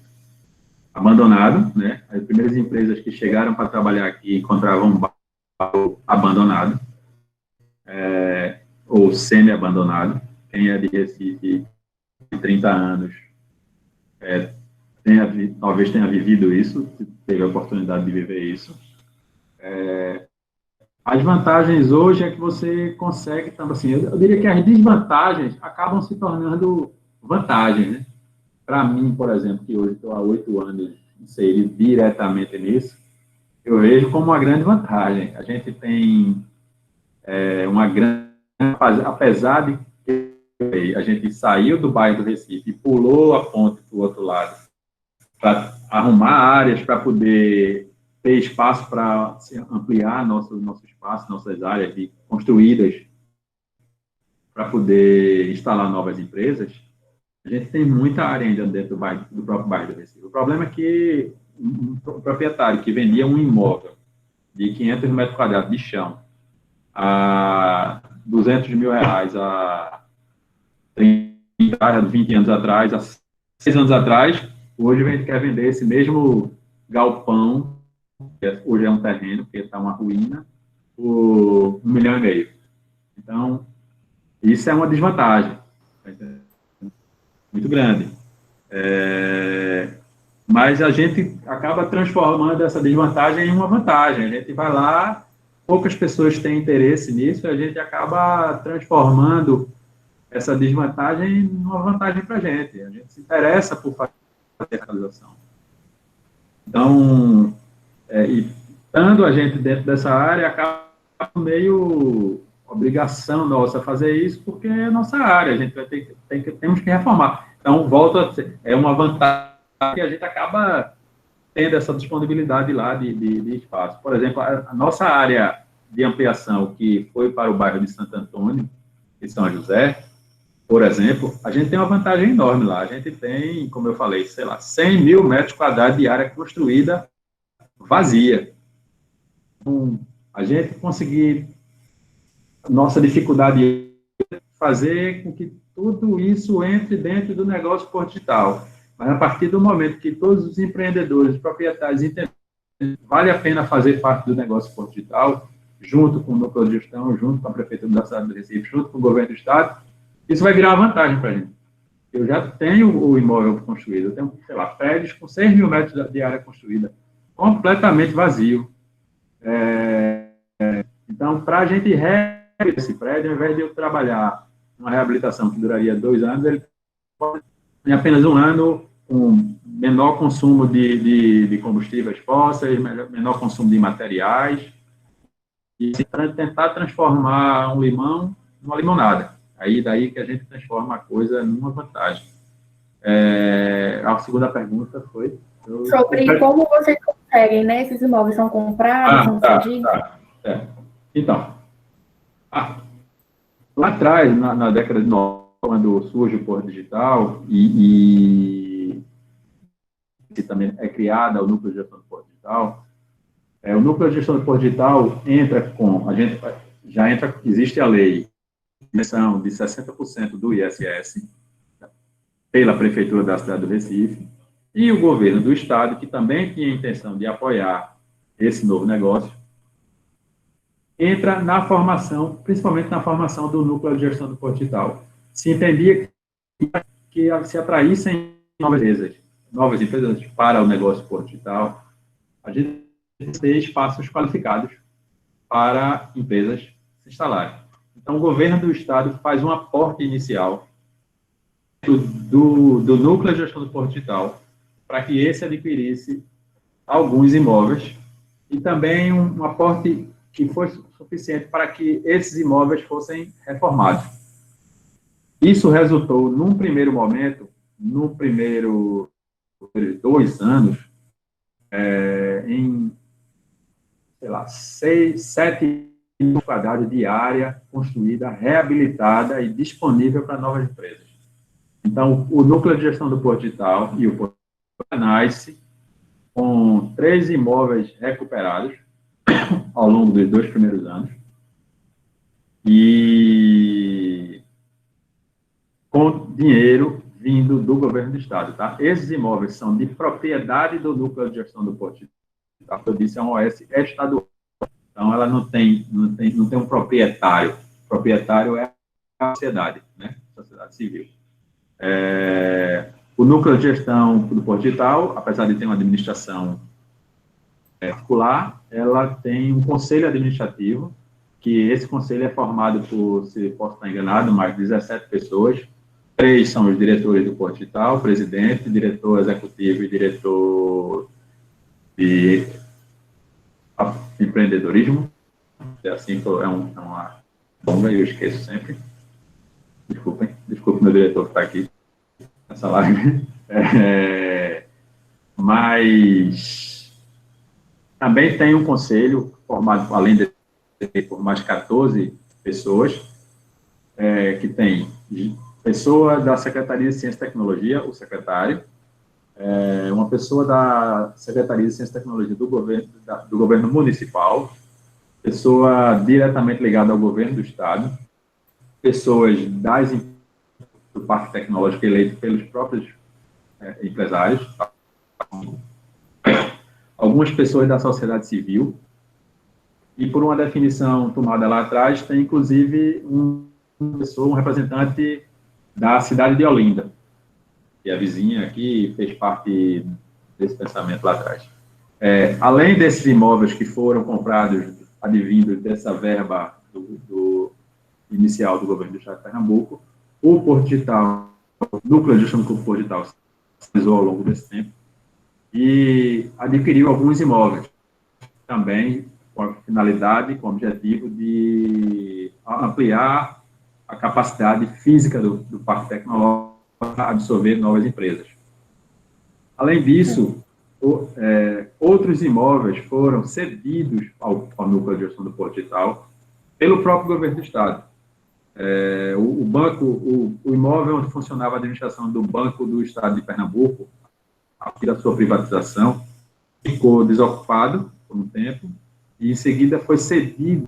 abandonado, né? As primeiras empresas que chegaram para trabalhar aqui encontravam um bairro abandonado, ou semi-abandonado. Quem é de Recife, de 30 anos, talvez tenha vivido isso, teve a oportunidade de viver isso. As vantagens hoje é que você consegue, assim, eu diria que as desvantagens acabam se tornando vantagens, né? Para mim, por exemplo, que hoje estou há 8 anos inserido diretamente nisso, eu vejo como uma grande vantagem. A gente tem uma grande, apesar de que a gente saiu do bairro do Recife e pulou a ponte para o outro lado, para arrumar áreas para poder ter espaço para ampliar nosso espaço, nossas áreas construídas para poder instalar novas empresas. A gente tem muita área ainda dentro do próprio bairro do Recife. O problema é que um proprietário que vendia um imóvel de 500 metros quadrados de chão a R$200 mil a 30, 20 anos atrás, há 6 anos atrás, hoje a gente quer vender esse mesmo galpão, que hoje é um terreno, porque está uma ruína, por R$1,5 milhão. Então, isso é uma desvantagem muito grande. Mas a gente acaba transformando essa desvantagem em uma vantagem. A gente vai lá, poucas pessoas têm interesse nisso, a gente acaba transformando essa desvantagem numa vantagem para a gente. A gente se interessa por fazer a realização. Então, estando a gente dentro dessa área, acaba meio obrigação nossa fazer isso, porque é a nossa área, a gente vai temos que reformar. Então, volta a ser, é uma vantagem que a gente acaba tendo essa disponibilidade lá de espaço. Por exemplo, a nossa área de ampliação, que foi para o bairro de Santo Antônio, de São José, por exemplo, a gente tem uma vantagem enorme lá. A gente tem, como eu falei, sei lá, 100 mil metros quadrados de área construída vazia. Então, a gente conseguir, nossa dificuldade é fazer com que tudo isso entre dentro do negócio por digital. Mas a partir do momento que todos os empreendedores, os proprietários entendem que vale a pena fazer parte do negócio por digital, junto com o núcleo de gestão, junto com a Prefeitura da cidade do Recife, junto com o governo do Estado, isso vai virar uma vantagem para a gente. Eu já tenho o imóvel construído, eu tenho, sei lá, prédios com 6 mil metros de área construída, completamente vazio. Então, para a gente reabilitar esse prédio, ao invés de eu trabalhar uma reabilitação que duraria 2 anos, ele pode, em apenas 1 ano, com menor consumo de combustíveis fósseis, menor consumo de materiais, e tentar transformar um limão numa limonada. Aí daí que a gente transforma a coisa numa vantagem. A segunda pergunta foi... Sobre como vocês conseguem, né? Esses imóveis são comprados, são cedidos? Então, lá atrás, na década de 90, quando surge o Porto Digital e também é criada o Núcleo de Gestão do Porto Digital, o Núcleo de Gestão do Porto Digital existe a lei de isenção de 60% do ISS pela Prefeitura da cidade do Recife, e o governo do estado, que também tinha a intenção de apoiar esse novo negócio, entra na formação, principalmente na formação do Núcleo de Gestão do Porto Digital. Se entendia que se atraíssem novas empresas para o negócio Porto Digital, a gente tem espaços qualificados para empresas se instalarem. Então, o governo do estado faz um aporte inicial do Núcleo de Gestão do Porto Digital para que esse adquirisse alguns imóveis e também um aporte que foi suficiente para que esses imóveis fossem reformados. Isso resultou, num primeiro momento, num primeiro 2 anos, em, 7 mil quadrados de área construída, reabilitada e disponível para novas empresas. Então, o Núcleo de Gestão do Porto Digital e o Porto nasce com 3 imóveis recuperados ao longo dos 2 primeiros anos e com dinheiro vindo do governo do estado, tá? Esses imóveis são de propriedade do Núcleo de Gestão do Porto Digital. Eu disse, é uma OS estadual. Então, ela não tem um proprietário. O proprietário é a sociedade, né? Sociedade civil. O Núcleo de Gestão do Porto Digital, apesar de ter uma administração particular, ela tem um conselho administrativo, que esse conselho é formado por, se posso estar enganado, mais de 17 pessoas. 3 são os diretores do Porto Digital, presidente, diretor executivo e diretor de empreendedorismo. É assim, uma bomba, eu esqueço sempre. Desculpe meu diretor que está aqui nessa live. Mas também tem um conselho formado, além de por mais 14 pessoas, que tem pessoa da Secretaria de Ciência e Tecnologia, o secretário, uma pessoa da Secretaria de Ciência e Tecnologia do governo municipal, pessoa diretamente ligada ao governo do estado, pessoas do Parque Tecnológico eleito pelos próprios empresários, algumas pessoas da sociedade civil, e por uma definição tomada lá atrás, tem inclusive um representante da cidade de Olinda, que é a vizinha aqui, fez parte desse pensamento lá atrás. Além desses imóveis que foram comprados, advindos dessa verba do inicial do governo do estado de Pernambuco, o Porto Digital, o Núcleo de Gestão do Porto Digital, se realizou ao longo desse tempo e adquiriu alguns imóveis, também com a finalidade, com o objetivo de ampliar a capacidade física do Parque Tecnológico para absorver novas empresas. Além disso, outros imóveis foram cedidos ao Núcleo de Gestão do Porto Digital pelo próprio governo do estado. O imóvel onde funcionava a administração do Banco do Estado de Pernambuco, a partir da sua privatização, ficou desocupado por um tempo e, em seguida, foi cedido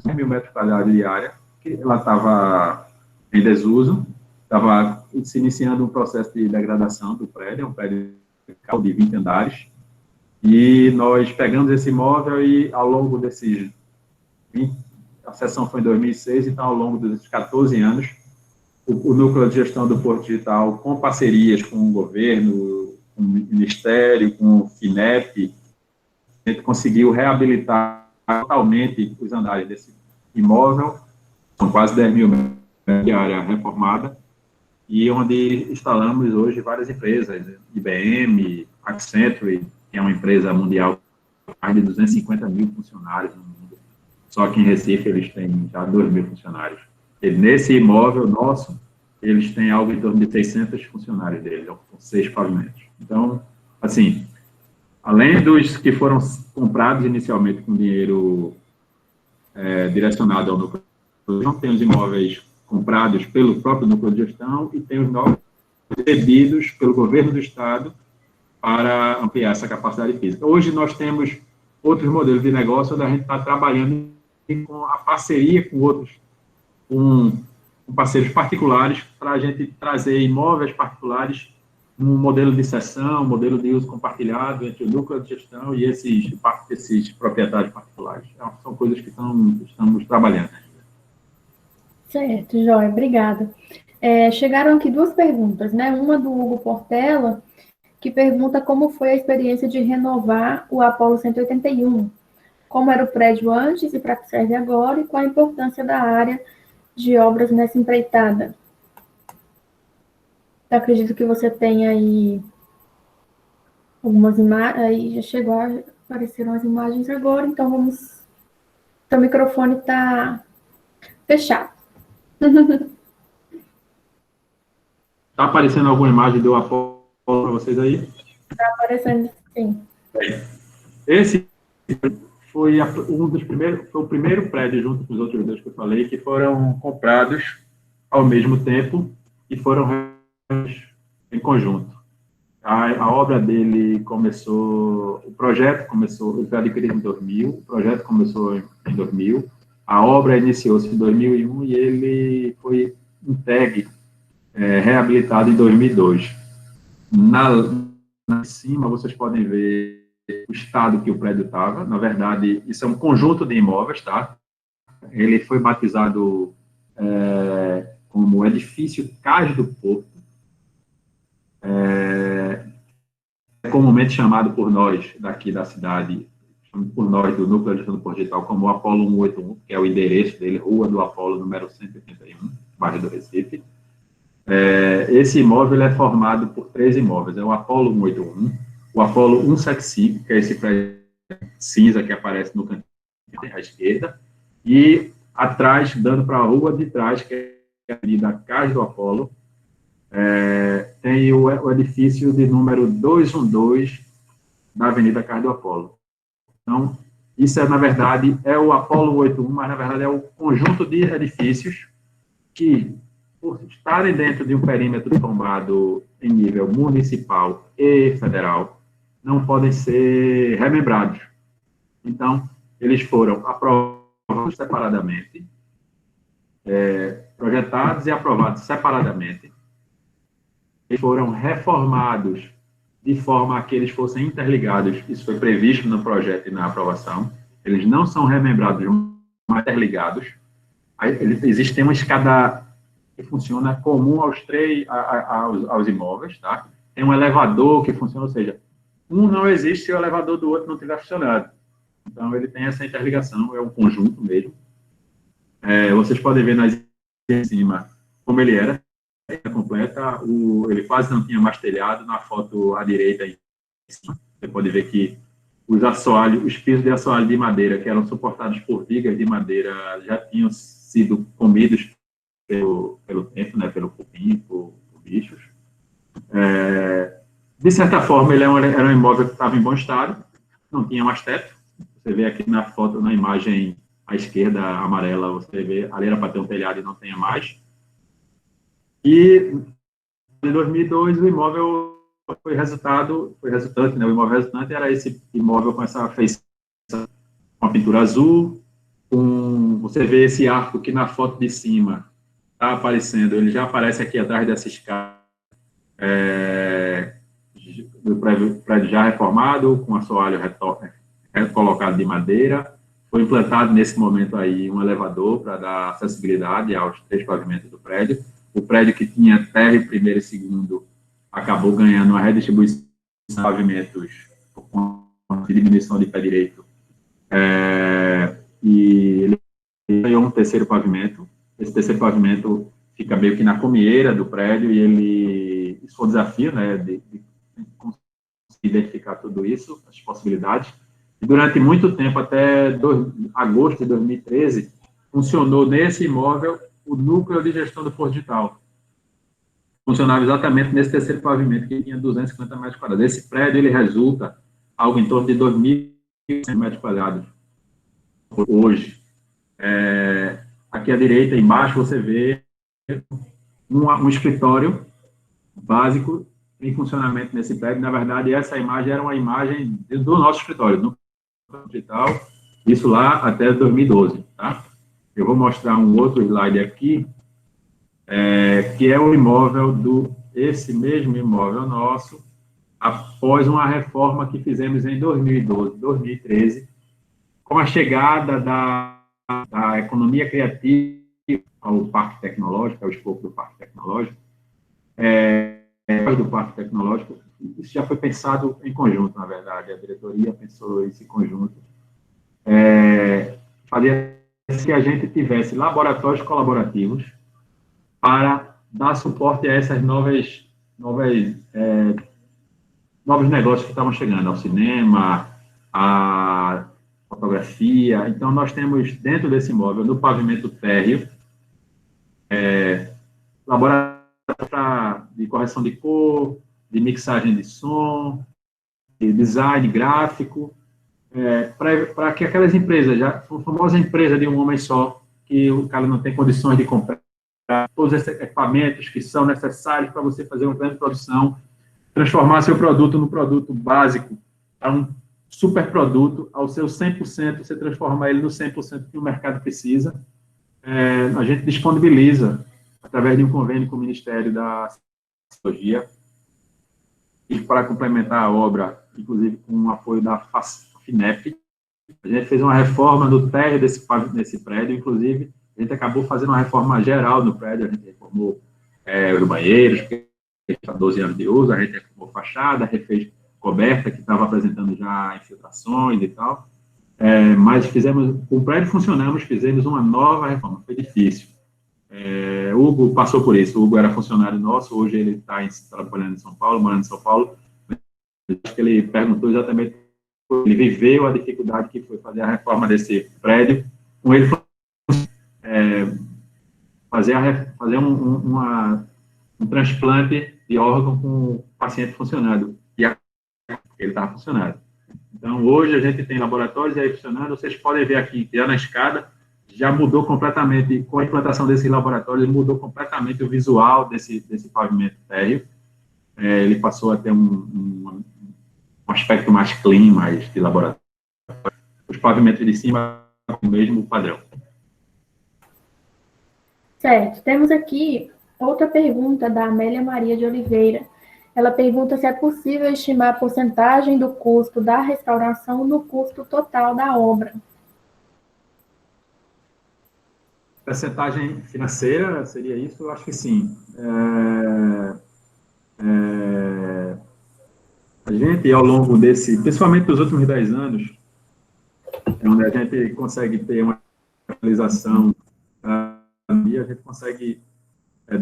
100 mil metros quadrados de área, que ela estava em desuso, estava se iniciando um processo de degradação do prédio, um prédio de 20 andares, e nós pegamos esse imóvel e, ao longo desses 20, a sessão foi em 2006, então, ao longo desses 14 anos, o Núcleo de Gestão do Porto Digital, com parcerias com o governo, com o Ministério, com o FINEP, a gente conseguiu reabilitar totalmente os andares desse imóvel, são quase 10 mil metros de área reformada, e onde instalamos hoje várias empresas, IBM, Accenture, que é uma empresa mundial com mais de 250 mil funcionários no mundo. Só que em Recife eles têm já 2 mil funcionários. E nesse imóvel nosso, eles têm algo em torno de 600 funcionários deles, com 6 pavimentos. Então, assim, além dos que foram comprados inicialmente com dinheiro direcionado ao núcleo de gestão, tem os imóveis comprados pelo próprio núcleo de gestão e tem os novos cedidos pelo governo do estado para ampliar essa capacidade física. Hoje nós temos outros modelos de negócio onde a gente está trabalhando com a parceria com outros, com parceiros particulares, para a gente trazer imóveis particulares num modelo de cessão, modelo de uso compartilhado entre o núcleo de gestão e esses proprietários particulares. Então, são coisas que estamos trabalhando. Certo, Joia, obrigada. Chegaram aqui 2 perguntas, né? Uma do Hugo Portela, que pergunta como foi a experiência de renovar o Apollo 181, como era o prédio antes e para que serve agora, e qual a importância da área de obras nessa empreitada. Eu acredito que você tem aí algumas imagens, aí já chegou, apareceram as imagens agora, então vamos... Seu microfone está fechado. Está aparecendo alguma imagem do Apollo para vocês aí? Está aparecendo, sim. Esse foi foi o primeiro prédio, junto com os outros 2 que eu falei, que foram comprados ao mesmo tempo e foram em conjunto. A obra dele começou, o projeto começou, ele foi adquirido em 2000, o projeto começou em 2000, a obra iniciou-se em 2001 e ele foi entregue, reabilitado em 2002. Em cima, vocês podem ver o estado que o prédio estava. Na verdade, isso é um conjunto de imóveis, tá? Ele foi batizado como Edifício Cais do Porto. É comumente chamado por nós, daqui da cidade, por nós do Núcleo de Gestão do Porto Digital, como o Apollo 181, que é o endereço dele, Rua do Apollo, número 181, bairro do Recife. Esse imóvel é formado por 3 imóveis. É o Apollo 181, o Apollo 175, que é esse prédio cinza que aparece no canto à esquerda, e atrás, dando para a rua de trás, que é a Avenida Cais do Apollo, tem o edifício de número 212 da Avenida Cais do Apollo. Então, isso na verdade, é o Apollo 181, mas, na verdade, é o conjunto de edifícios que, por estarem dentro de um perímetro formado em nível municipal e federal, não podem ser remembrados. Então, eles foram aprovados separadamente, projetados e aprovados separadamente, eles foram reformados de forma a que eles fossem interligados. Isso foi previsto no projeto e na aprovação. Eles não são remembrados, mas interligados. Existe uma escada que funciona comum aos imóveis, tá? Tem um elevador que funciona, ou seja, um não existe se o elevador do outro não estiver funcionando. Então, ele tem essa interligação, é um conjunto mesmo. Vocês podem ver em cima como ele era completa, ele quase não tinha mais telhado. Na foto à direita, em cima, você pode ver que os pisos de assoalho de madeira, que eram suportados por vigas de madeira, já tinham sido comidos pelo tempo, né, pelo cupim, por bichos. De certa forma, ele era um imóvel que estava em bom estado, não tinha mais teto. Você vê aqui na foto, na imagem à esquerda, amarela, você vê, ali era para ter um telhado e não tenha mais. E em 2002, o imóvel foi resultante, né? O imóvel resultante era esse imóvel com essa feição, com a pintura azul, você vê esse arco que na foto de cima está aparecendo, ele já aparece aqui atrás dessa escada, do prédio já reformado, com assoalho recolocado de madeira. Foi implantado nesse momento aí um elevador para dar acessibilidade aos 3 pavimentos do prédio. O prédio que tinha térreo primeiro e segundo acabou ganhando uma redistribuição de pavimentos com diminuição de pé direito. E ele ganhou um 3º pavimento. Esse 3º pavimento fica meio que na comieira do prédio e isso foi um desafio, né, de conseguir identificar tudo isso, as possibilidades. E durante muito tempo, até agosto de 2013, funcionou nesse imóvel o núcleo de gestão do Porto Digital. Funcionava exatamente nesse terceiro pavimento, que tinha 250 metros quadrados. Esse prédio, ele resulta algo em torno de 2.100 metros quadrados hoje. Aqui à direita, embaixo, você vê um escritório básico em funcionamento nesse prédio. Na verdade, essa imagem era uma imagem do nosso escritório, no digital, isso lá até 2012, tá? Eu vou mostrar um outro slide aqui, que é o imóvel esse mesmo imóvel nosso, após uma reforma que fizemos em 2012, 2013, com a chegada da economia criativa ao Parque Tecnológico, ao escopo do Parque Tecnológico, do Parque Tecnológico, isso já foi pensado em conjunto, na verdade, a diretoria pensou isso em conjunto, fazer que a gente tivesse laboratórios colaborativos para dar suporte a essas novos negócios que estavam chegando, ao cinema, à fotografia. Então, nós temos dentro desse imóvel, no pavimento térreo, laboratórios de correção de cor, de mixagem de som, de design gráfico, para que aquelas empresas, a famosa empresa de um homem só, que o cara não tem condições de comprar todos esses equipamentos que são necessários para você fazer uma grande produção, transformar seu produto no produto básico, a um super produto, ao seu 100%, você transformar ele no 100% que o mercado precisa. A gente disponibiliza, através de um convênio com o Ministério da Tecnologia, e para complementar a obra, inclusive com o apoio da FINEP, a gente fez uma reforma do térreo desse prédio, inclusive, a gente acabou fazendo uma reforma geral no prédio, a gente reformou os banheiros, que está 12 anos de uso, a gente reformou fachada, refez coberta, que estava apresentando já infiltrações e tal, mas com o prédio funcionamos, fizemos uma nova reforma, foi difícil. Hugo passou por isso, o Hugo era funcionário nosso, hoje ele está trabalhando em São Paulo, morando em São Paulo, acho que ele perguntou exatamente, ele viveu a dificuldade que foi fazer a reforma desse prédio, com ele fazer um transplante de órgão com o paciente funcionando, e ele estava funcionando. Então, hoje a gente tem laboratórios aí funcionando, vocês podem ver aqui, já na escada, já mudou completamente, com a implantação desse laboratório, mudou completamente o visual desse pavimento térreo, ele passou a ter um aspecto mais clean, mais de laboratório. Os pavimentos de cima, o mesmo padrão. Certo. Temos aqui outra pergunta da Amélia Maria de Oliveira. Ela pergunta se é possível estimar a porcentagem do custo da restauração no custo total da obra. Percentagem financeira, seria isso? Eu acho que sim. A gente, ao longo principalmente dos últimos 10 anos, onde a gente consegue ter uma realização, e a gente consegue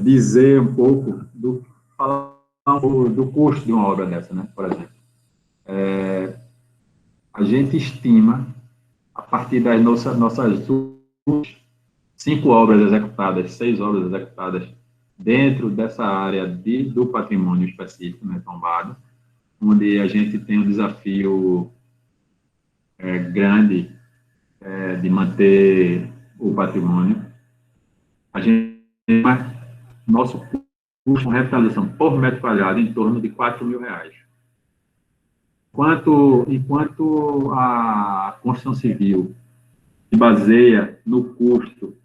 dizer um pouco do custo de uma obra dessa, né? Por exemplo. A gente estima, a partir das nossas 5 obras executadas, 6 obras executadas dentro dessa área do patrimônio específico, né, tombado, onde a gente tem um desafio grande de manter o patrimônio. A gente tem nosso custo de revitalização por metro quadrado em torno de R$4.000. Enquanto a construção civil se baseia no custo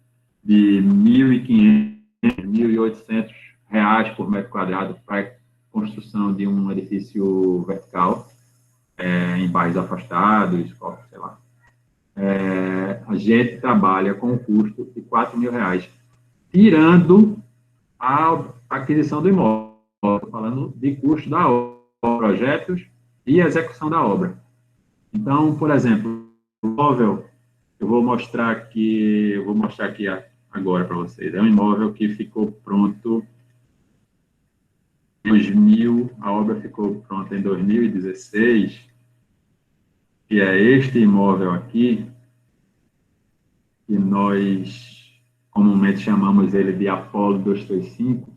de R$1.500, R$1.800 por metro quadrado para a construção de um edifício vertical, em bairros afastados, sei lá. A gente trabalha com um custo de R$4.000, tirando a aquisição do imóvel, falando de custo da obra, projetos e execução da obra. Então, por exemplo, o imóvel, eu vou mostrar aqui agora para vocês. É um imóvel que ficou pronto em 2000, a obra ficou pronta em 2016, que é este imóvel aqui, que nós comumente chamamos ele de Apolo 235,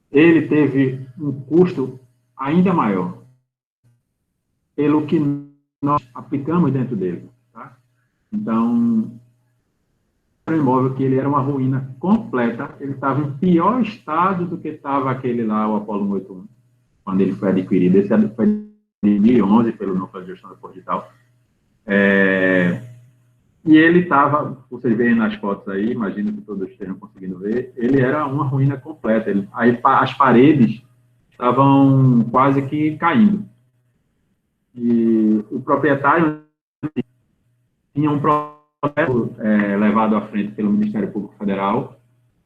ele teve um custo ainda maior, pelo que nós aplicamos dentro dele. Tá? Então, era um imóvel que ele era uma ruína completa, ele estava em pior estado do que estava aquele lá, o Apolo 181, quando ele foi adquirido. Esse foi em 2011 pelo Núcleo de Gestão do Porto Digital. E ele estava, vocês veem nas fotos aí, imagino que todos estejam conseguindo ver, ele era uma ruína completa. As paredes estavam quase que caindo. E o proprietário tinha um processo levado à frente pelo Ministério Público Federal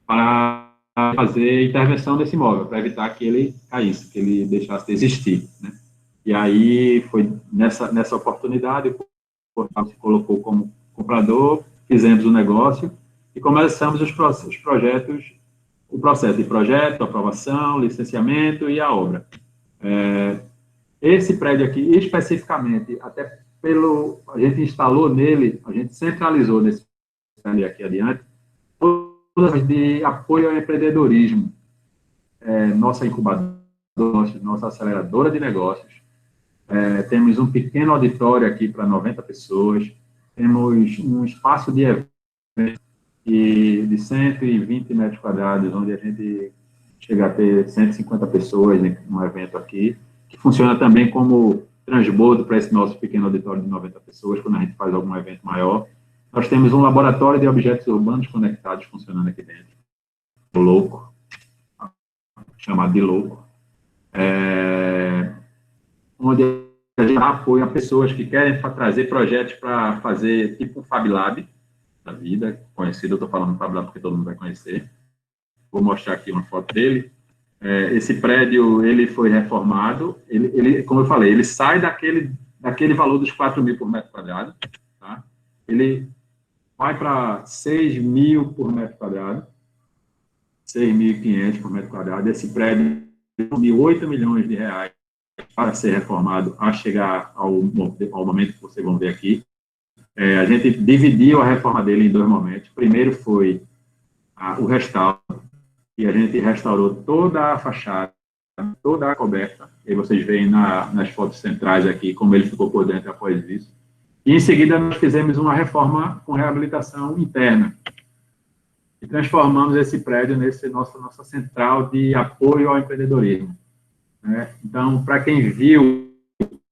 para fazer intervenção desse imóvel, para evitar que ele caísse, que ele deixasse de existir. Né? E aí foi nessa oportunidade, o portal se colocou como comprador, fizemos o negócio e começamos os projetos, o processo de projeto, aprovação, licenciamento e a obra. Esse prédio aqui, especificamente, até a gente instalou nele, a gente centralizou nesse prédio aqui adiante, todas de apoio ao empreendedorismo. Nossa incubadora, nossa aceleradora de negócios. Temos um pequeno auditório aqui para 90 pessoas, temos um espaço de evento de 120 metros quadrados, onde a gente chega a ter 150 pessoas num evento aqui, que funciona também como transbordo para esse nosso pequeno auditório de 90 pessoas, quando a gente faz algum evento maior. Nós temos um laboratório de objetos urbanos conectados funcionando aqui dentro, o Louco, chamado de Louco, onde a gente dá apoio a pessoas que querem trazer projetos para fazer tipo um Fab Lab da vida, conhecido, eu estou falando Fab Lab porque todo mundo vai conhecer. Vou mostrar aqui uma foto dele. Esse prédio, ele foi reformado, ele, como eu falei, ele sai daquele valor dos 4 mil por metro quadrado, tá? Ele vai para 6 mil por metro quadrado, 6.500 por metro quadrado. Esse prédio tem 8 milhões de reais para ser reformado, a chegar ao momento que vocês vão ver aqui. A gente dividiu a reforma dele em 2 momentos. Primeiro foi o restauro, e a gente restaurou toda a fachada, toda a coberta, e vocês veem nas fotos centrais aqui como ele ficou por dentro após isso. E em seguida nós fizemos uma reforma com reabilitação interna, e transformamos esse prédio nesse nossa central de apoio ao empreendedorismo. Então, para quem viu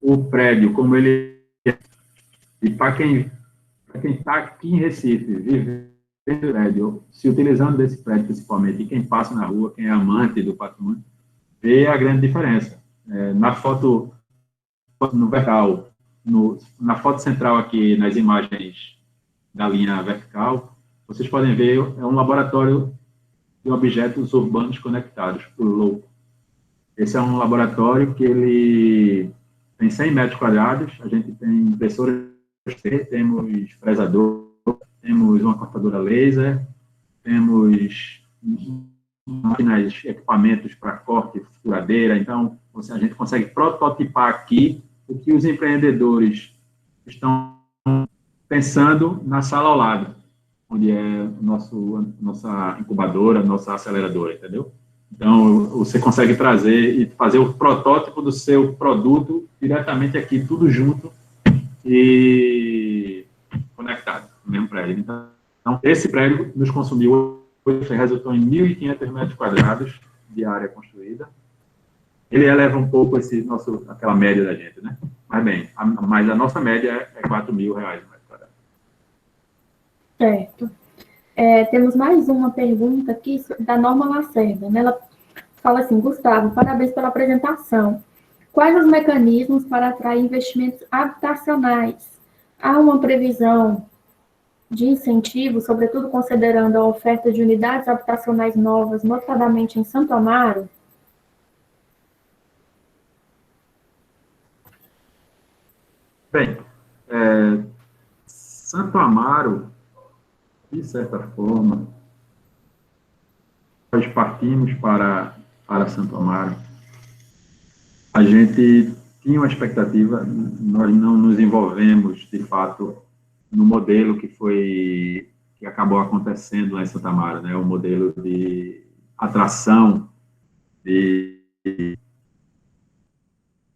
o prédio como ele é, e para quem está aqui em Recife, vivendo o prédio, se utilizando desse prédio principalmente, e quem passa na rua, quem é amante do patrimônio, vê a grande diferença. Na foto no vertical, na foto central aqui, nas imagens da linha vertical, vocês podem ver, é um laboratório de objetos urbanos conectados, o Louco. Esse é um laboratório que ele tem 100 metros quadrados, a gente tem impressora, temos fresador, temos uma cortadora laser, temos máquinas, equipamentos para corte, furadeira. Então, a gente consegue prototipar aqui o que os empreendedores estão pensando na sala ao lado, onde é nossa incubadora, nossa aceleradora, entendeu? Então, você consegue trazer e fazer o protótipo do seu produto diretamente aqui, tudo junto e conectado no mesmo prédio. Então, esse prédio nos consumiu, resultou em 1.500 metros quadrados de área construída. Ele eleva um pouco aquela média da gente, né? Mas a nossa média é 4 mil reais no metro quadrado. Certo. Temos mais uma pergunta aqui da Norma Lacerda, né? Ela fala assim: Gustavo, parabéns pela apresentação. Quais os mecanismos para atrair investimentos habitacionais? Há uma previsão de incentivo, sobretudo considerando a oferta de unidades habitacionais novas, notadamente em Santo Amaro? Bem, Santo Amaro, de certa forma, nós partimos para Santo Amaro. A gente tinha uma expectativa, nós não nos envolvemos, de fato, no modelo que que acabou acontecendo lá em Santa Amaro, né? O modelo de atração de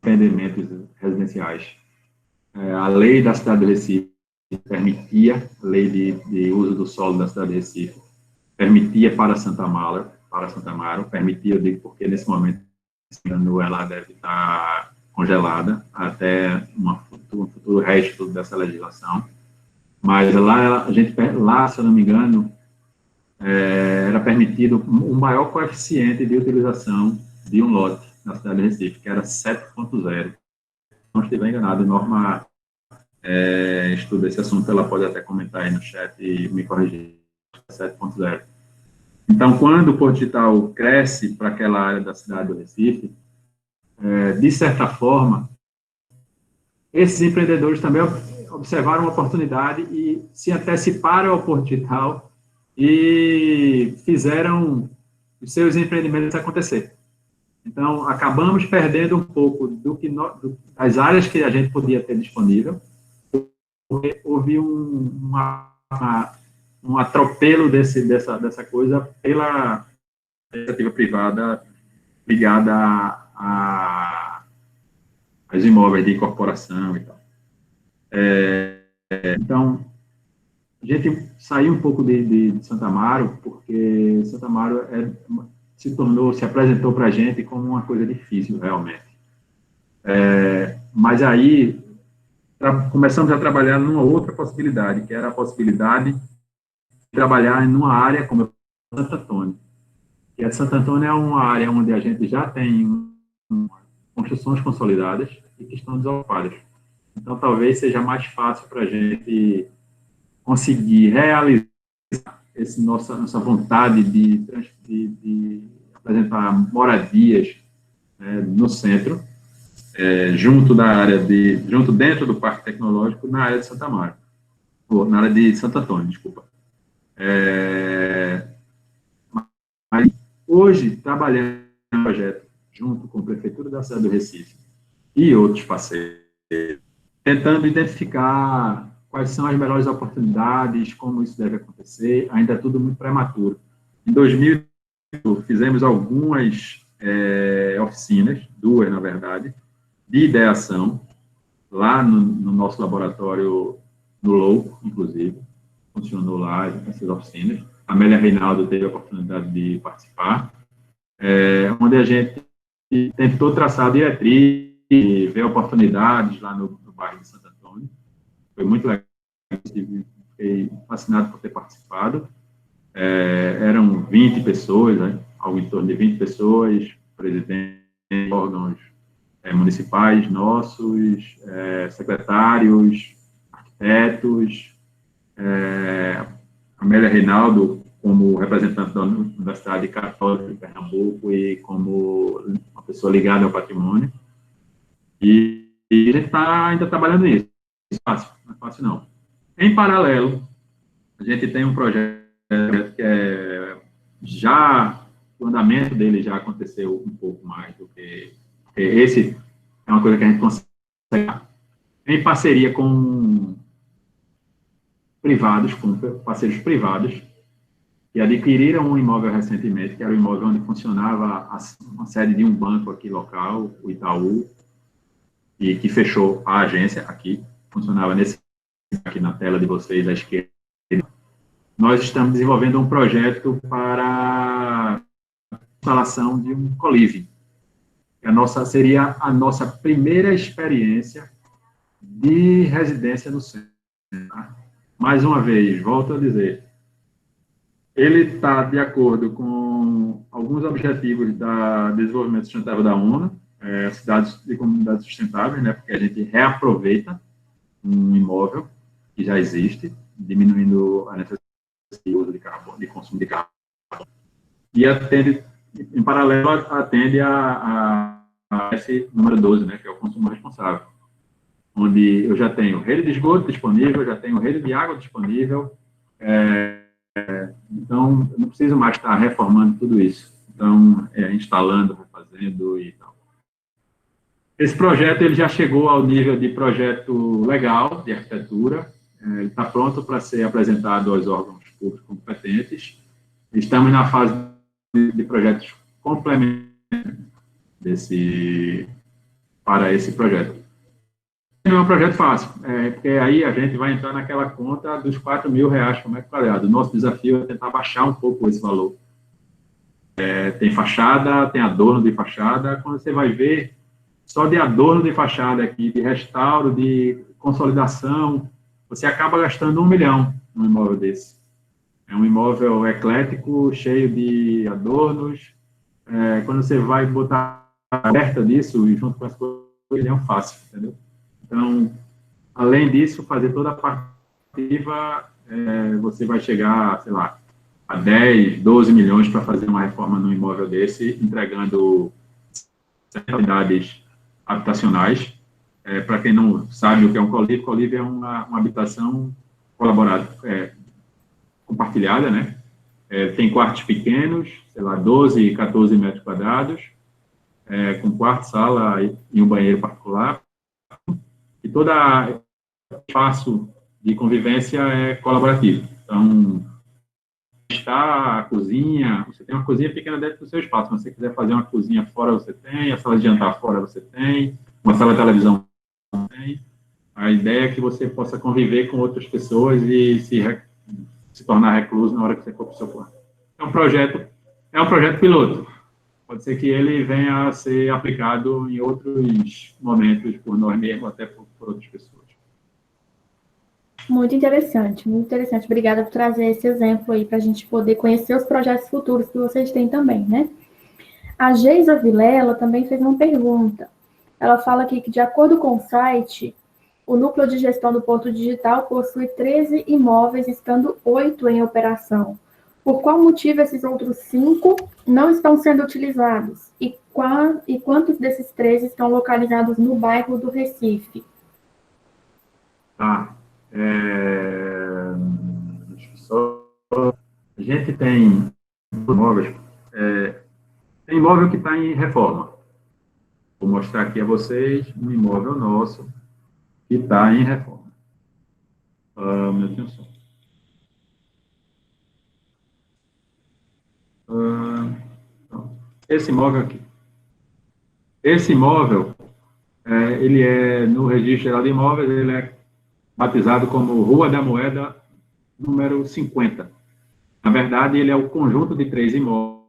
empreendimentos residenciais. A lei da cidade de Recife permitia, a lei de uso do solo da cidade de Recife, permitia para Santa Amaro, permitia, eu digo porque nesse momento ela deve estar congelada até um futuro resto dessa legislação, mas lá, se eu não me engano, era permitido um maior coeficiente de utilização de um lote na cidade de Recife, que era 7.0. Se não estiver enganado, a Norma estuda esse assunto, ela pode até comentar aí no chat e me corrigir. 7.0. Então, quando o Porto Digital cresce para aquela área da cidade do Recife, de certa forma, esses empreendedores também observaram uma oportunidade e se anteciparam ao Porto Digital e fizeram os seus empreendimentos acontecer. Então, acabamos perdendo um pouco das áreas que a gente podia ter disponível, porque houve um atropelo dessa coisa pela iniciativa privada ligada aos imóveis de incorporação e tal. Então, a gente saiu um pouco de Santa Amaro, porque Santa Amaro se apresentou para a gente como uma coisa difícil, realmente. Mas aí, começamos a trabalhar numa outra possibilidade, que era a possibilidade de trabalhar em uma área como Santo Antônio. E a Santo Antônio é uma área onde a gente já tem construções consolidadas e que estão desocupadas. Então, talvez seja mais fácil para a gente conseguir realizar nossa vontade de apresentar moradias no centro, junto dentro do Parque Tecnológico, na área de Santa Amaro, ou na área de Santo Antônio, desculpa. Mas hoje, trabalhando em um projeto junto com a Prefeitura da cidade do Recife e outros parceiros, tentando identificar quais são as melhores oportunidades, como isso deve acontecer, ainda é tudo muito prematuro. Em 2000, fizemos algumas oficinas, 2, na verdade, de ideação, lá no nosso laboratório, no Louco, inclusive, funcionou lá essas oficinas. A Amélia Reinaldo teve a oportunidade de participar, onde a gente tentou traçar a diretriz e ver oportunidades lá no bairro de Santo Antônio. Foi muito legal, fiquei fascinado por ter participado. Eram 20 pessoas, algo em torno de 20 pessoas, presidentes, órgãos municipais nossos, secretários, arquitetos, Amélia Reinaldo como representante da Universidade Católica de Pernambuco e como uma pessoa ligada ao patrimônio. E a gente está ainda trabalhando nisso. Não é fácil, não. Em paralelo, a gente tem um projeto que o andamento dele já aconteceu um pouco mais do que esse. É uma coisa que a gente consegue, em parceria com parceiros privados, que adquiriram um imóvel recentemente, que era o imóvel onde funcionava uma sede de um banco aqui local, o Itaú, e que fechou a agência aqui, funcionava aqui na tela de vocês, à esquerda. Nós estamos desenvolvendo um projeto para a instalação de um co-living. Seria a nossa primeira experiência de residência no centro. Tá? Mais uma vez, volto a dizer, ele está de acordo com alguns objetivos do desenvolvimento sustentável da ONU, cidades e comunidades sustentáveis, né, porque a gente reaproveita um imóvel que já existe, diminuindo a necessidade de uso de carbono, de consumo de carbono, e em paralelo, atende a esse número 12, né, que é o consumo responsável, onde eu já tenho rede de esgoto disponível, já tenho rede de água disponível, então, eu não preciso mais estar reformando tudo isso. Então, instalando, refazendo e tal. Esse projeto ele já chegou ao nível de projeto legal, de arquitetura, ele está pronto para ser apresentado aos órgãos públicos competentes. Estamos na fase de projetos complementares para esse projeto. Não é um projeto fácil, porque aí a gente vai entrar naquela conta dos R$4.000 por metro quadrado. O nosso desafio é tentar baixar um pouco esse valor. Tem fachada, tem adorno de fachada. Quando você vai ver, só de adorno de fachada aqui, de restauro, de consolidação, você acaba gastando R$1 milhão num imóvel desse. É um imóvel eclético, cheio de adornos. Quando você vai botar aberta disso, e junto com as coisas, ele é um fácil, entendeu? Então, além disso, fazer toda a parte ativa, você vai chegar, sei lá, a 10, 12 milhões para fazer uma reforma num imóvel desse, entregando unidades habitacionais. Para quem não sabe o que é um colívio é uma habitação colaborada, compartilhada, né? Tem quartos pequenos, sei lá, 12, 14 metros quadrados, com quarto, sala e um banheiro particular. E todo espaço de convivência é colaborativo. Então, está a cozinha, você tem uma cozinha pequena dentro do seu espaço. Se você quiser fazer uma cozinha fora, você tem, a sala de jantar fora, você tem, uma sala de televisão tem. A ideia é que você possa conviver com outras pessoas e se tornar recluso na hora que você for para o seu quarto. É um projeto piloto. Pode ser que ele venha a ser aplicado em outros momentos por nós mesmos, até por outras pessoas. Muito interessante, muito interessante. Obrigada por trazer esse exemplo aí para a gente poder conhecer os projetos futuros que vocês têm também, né? A Geisa Vilela também fez uma pergunta. Ela fala aqui que, de acordo com o site, o núcleo de gestão do Porto Digital possui 13 imóveis, estando 8 em operação. Por qual motivo esses outros 5 não estão sendo utilizados? E quantos desses 13 estão localizados no bairro do Recife? A gente tem imóveis, tem imóvel que está em reforma. Vou mostrar aqui a vocês um imóvel nosso que está em reforma. Meu Deus do céu. Esse imóvel aqui. Esse imóvel, ele é no Registro Geral de Imóveis, ele é batizado como Rua da Moeda, número 50. Na verdade, ele é o conjunto de 3 imóveis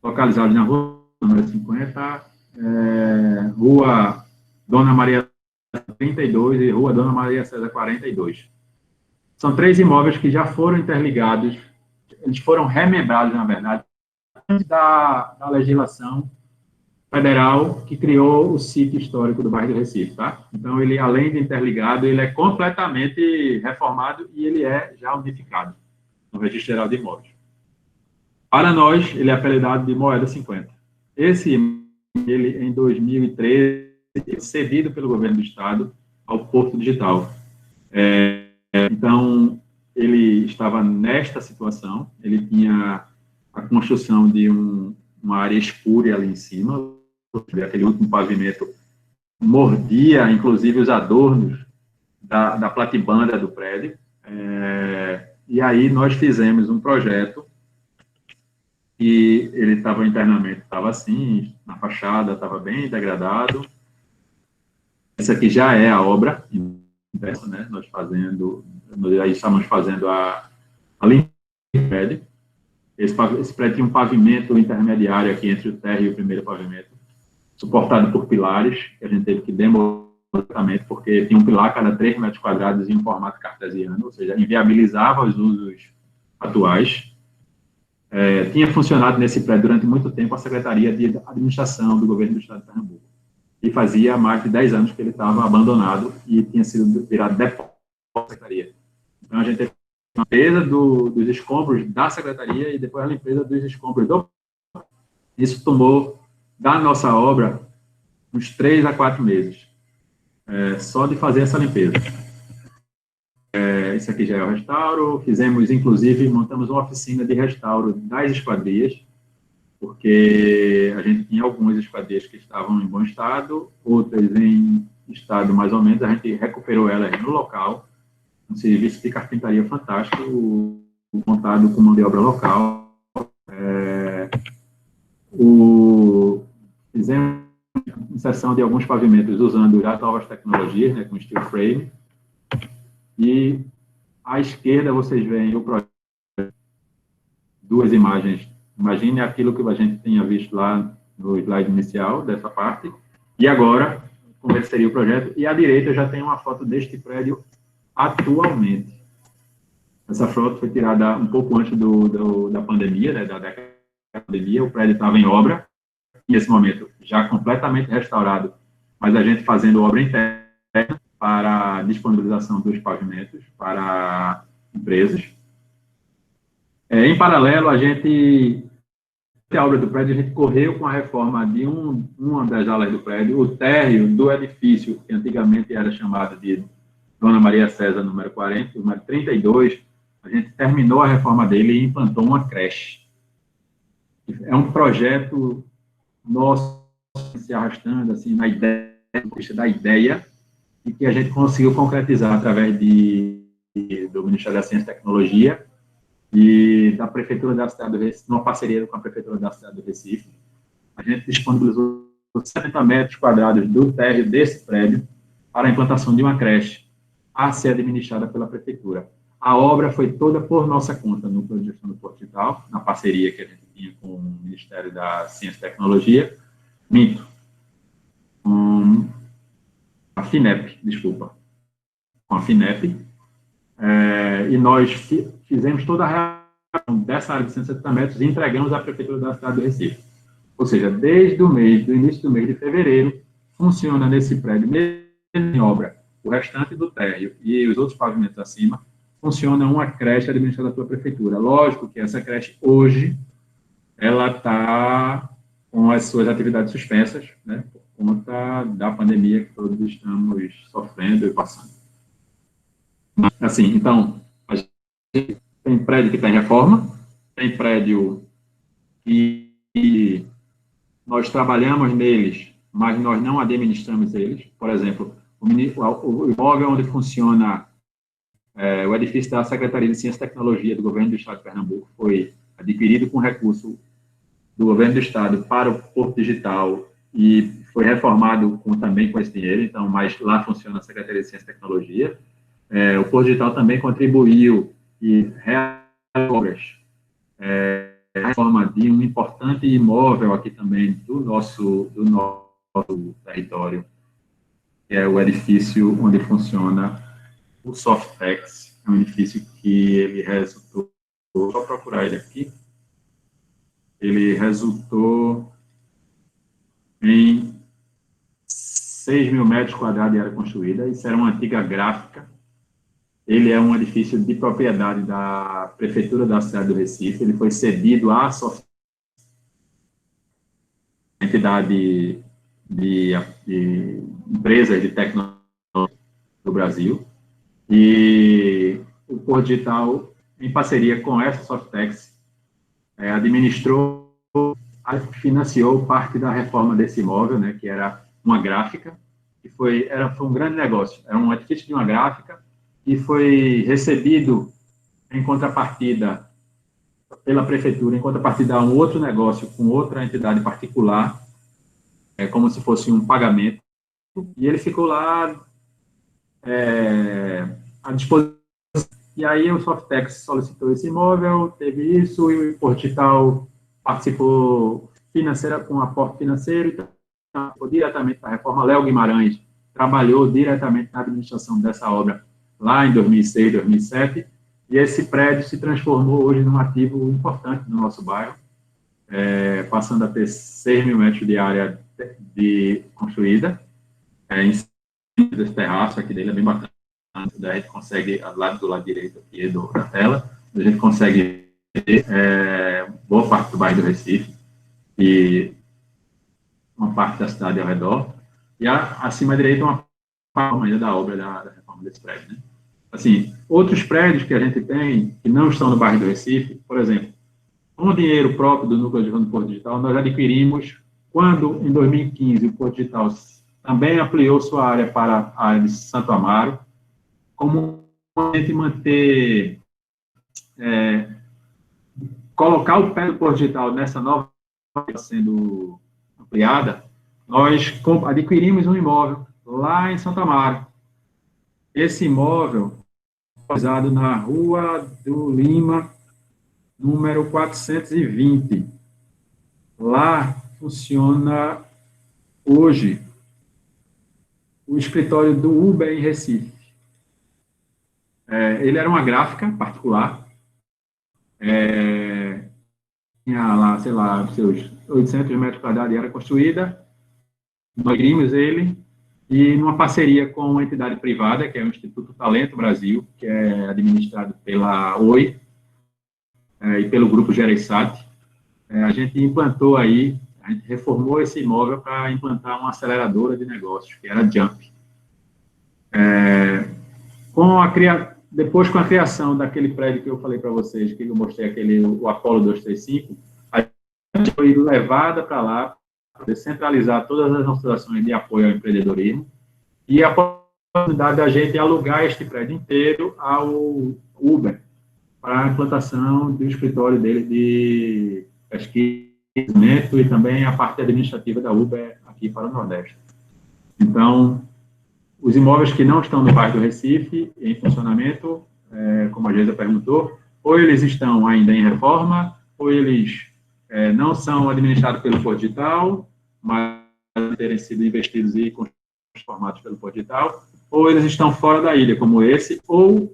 localizados na Rua número 50, Rua Dona Maria 32 e Rua Dona Maria César 42. São 3 imóveis que já foram interligados, eles foram remembrados, na verdade, antes da legislação federal que criou o sítio histórico do bairro do Recife, tá? Então, ele, além de interligado, ele é completamente reformado e ele é já unificado no Registro Geral de Imóveis. Para nós, ele é apelidado de Moeda 50. Ele, em 2013, cedido pelo governo do estado ao Porto Digital. Então, ele estava nesta situação, ele tinha a construção de uma área espúria ali em cima, aquele último pavimento mordia, inclusive, os adornos da platibanda do prédio. E aí nós fizemos um projeto e ele estava internamente, estava assim, na fachada, estava bem degradado. Essa aqui já é a obra, né? Nós aí estamos fazendo a limpeza do prédio. Esse prédio tinha um pavimento intermediário aqui entre o térreo e o primeiro pavimento, suportado por pilares, que a gente teve que demolir completamente, porque tinha um pilar a cada 3 metros quadrados em um formato cartesiano, ou seja, inviabilizava os usos atuais. Tinha funcionado nesse prédio durante muito tempo a Secretaria de Administração do Governo do Estado de Pernambuco. E fazia mais de 10 anos que ele estava abandonado e tinha sido virado depósito da Secretaria. Então, a gente teve a limpeza dos escombros da Secretaria e depois a limpeza dos escombros do... Isso tomou, da nossa obra, uns 3 a 4 meses. Só de fazer essa limpeza. Isso aqui já é o restauro. Fizemos, inclusive, montamos uma oficina de restauro das esquadrias, porque a gente tinha algumas esquadrias que estavam em bom estado, outras em estado mais ou menos, a gente recuperou elas no local, um serviço de carpintaria fantástico, montado com mão de obra local. Fizemos inserção de alguns pavimentos usando já novas tecnologias, né, com steel frame. E à esquerda vocês veem o projeto, duas imagens. Imagine aquilo que a gente tinha visto lá no slide inicial dessa parte. E agora, como esse seria o projeto. E à direita já tem uma foto deste prédio atualmente. Essa foto foi tirada um pouco antes da pandemia, né, da década da pandemia. O prédio estava em obra, nesse momento já completamente restaurado, mas a gente fazendo obra interna para disponibilização dos pavimentos para empresas. Em paralelo, a obra do prédio, a gente correu com a reforma de uma das alas do prédio, o térreo do edifício, que antigamente era chamado de Dona Maria César, número 40, número 32, a gente terminou a reforma dele e implantou uma creche. É um projeto nosso se arrastando assim na ideia, e que a gente conseguiu concretizar através do Ministério da Ciência e Tecnologia e da Prefeitura da cidade do Recife, numa parceria com a Prefeitura da cidade do Recife. A gente disponibilizou 70 metros quadrados do térreo desse prédio para a implantação de uma creche a ser administrada pela Prefeitura. A obra foi toda por nossa conta no Plano de Gestão do Porto Digital, na parceria que a gente tinha com o Ministério da Ciência e Tecnologia, com a FINEP, com a FINEP, e nós fizemos toda a realização dessa área de 170 metros e entregamos à Prefeitura da cidade do Recife. Ou seja, desde do início do mês de fevereiro, funciona nesse prédio, mesmo em obra, o restante do térreo e os outros pavimentos acima, funciona uma creche administrada pela Prefeitura. Lógico que essa creche, hoje, ela está com as suas atividades suspensas, né, por conta da pandemia que todos estamos sofrendo e passando. Assim, então, a gente tem prédio que está em reforma, tem prédio que nós trabalhamos neles, mas nós não administramos eles. Por exemplo, o imóvel onde funciona o edifício da Secretaria de Ciência e Tecnologia do Governo do Estado de Pernambuco foi adquirido com recurso do Governo do Estado para o Porto Digital e foi reformado também com esse dinheiro, então, mas lá funciona a Secretaria de Ciência e Tecnologia. O Porto Digital também contribuiu e realizou obras, a reforma de um importante imóvel aqui também do nosso território, que é o edifício onde funciona o Softex. É um edifício que ele resultou, vou procurar ele aqui, ele resultou em 6 mil metros quadrados de área construída. Isso era uma antiga gráfica. Ele é um edifício de propriedade da Prefeitura da cidade do Recife. Ele foi cedido à entidade de empresas de tecnologia do Brasil. E o Porto Digital, em parceria com essa Softex, administrou, financiou parte da reforma desse imóvel, né, que era uma gráfica, que foi um grande negócio. Era um edifício de uma gráfica e foi recebido em contrapartida pela Prefeitura, em contrapartida a um outro negócio com outra entidade particular, como se fosse um pagamento, e ele ficou lá à disposição. E aí o Softex solicitou esse imóvel, teve isso, e o Porto Digital participou com aporte financeiro, então, diretamente na reforma. Léo Guimarães trabalhou diretamente na administração dessa obra lá em 2006, 2007, e esse prédio se transformou hoje num ativo importante no nosso bairro, passando a ter 6 mil metros de área construída, em cima desse terraço aqui dele, é bem bacana. A gente consegue, do lado direito aqui da tela, a gente consegue ver boa parte do bairro do Recife e uma parte da cidade ao redor, e acima à direita uma parte ainda da obra da reforma desse prédio, né? Assim, outros prédios que a gente tem, que não estão no bairro do Recife, por exemplo, com o dinheiro próprio do Núcleo de Gestão do Porto Digital, nós adquirimos, quando, em 2015, o Porto Digital também ampliou sua área para a área de Santo Amaro, como a gente manter colocar o pé do Porto Digital nessa nova sendo ampliada, nós adquirimos um imóvel lá em Santa Amaro. Esse imóvel localizado na Rua do Lima, número 420. Lá funciona hoje o escritório do Uber em Recife. Ele era uma gráfica particular, tinha lá, sei lá, seus 800 metros quadrados de área construída, nós adquirimos ele, e numa parceria com uma entidade privada, que é o Instituto Talento Brasil, que é administrado pela Oi e pelo Grupo Gereissati, a gente implantou aí, a gente reformou esse imóvel para implantar uma aceleradora de negócios, que era a Jump. Depois, com a criação daquele prédio que eu falei para vocês, que eu mostrei, o Apollo 235, a gente foi levada para lá, para descentralizar todas as nossas ações de apoio ao empreendedorismo, e a possibilidade da gente alugar este prédio inteiro ao Uber, para a implantação do escritório dele de pesquisa e também a parte administrativa da Uber aqui para o Nordeste. Então, os imóveis que não estão no bairro do Recife, em funcionamento, como a Geisa perguntou, ou eles estão ainda em reforma, ou eles não são administrados pelo Porto Digital, mas terem sido investidos e transformados pelo Porto Digital, ou eles estão fora da ilha, como esse, ou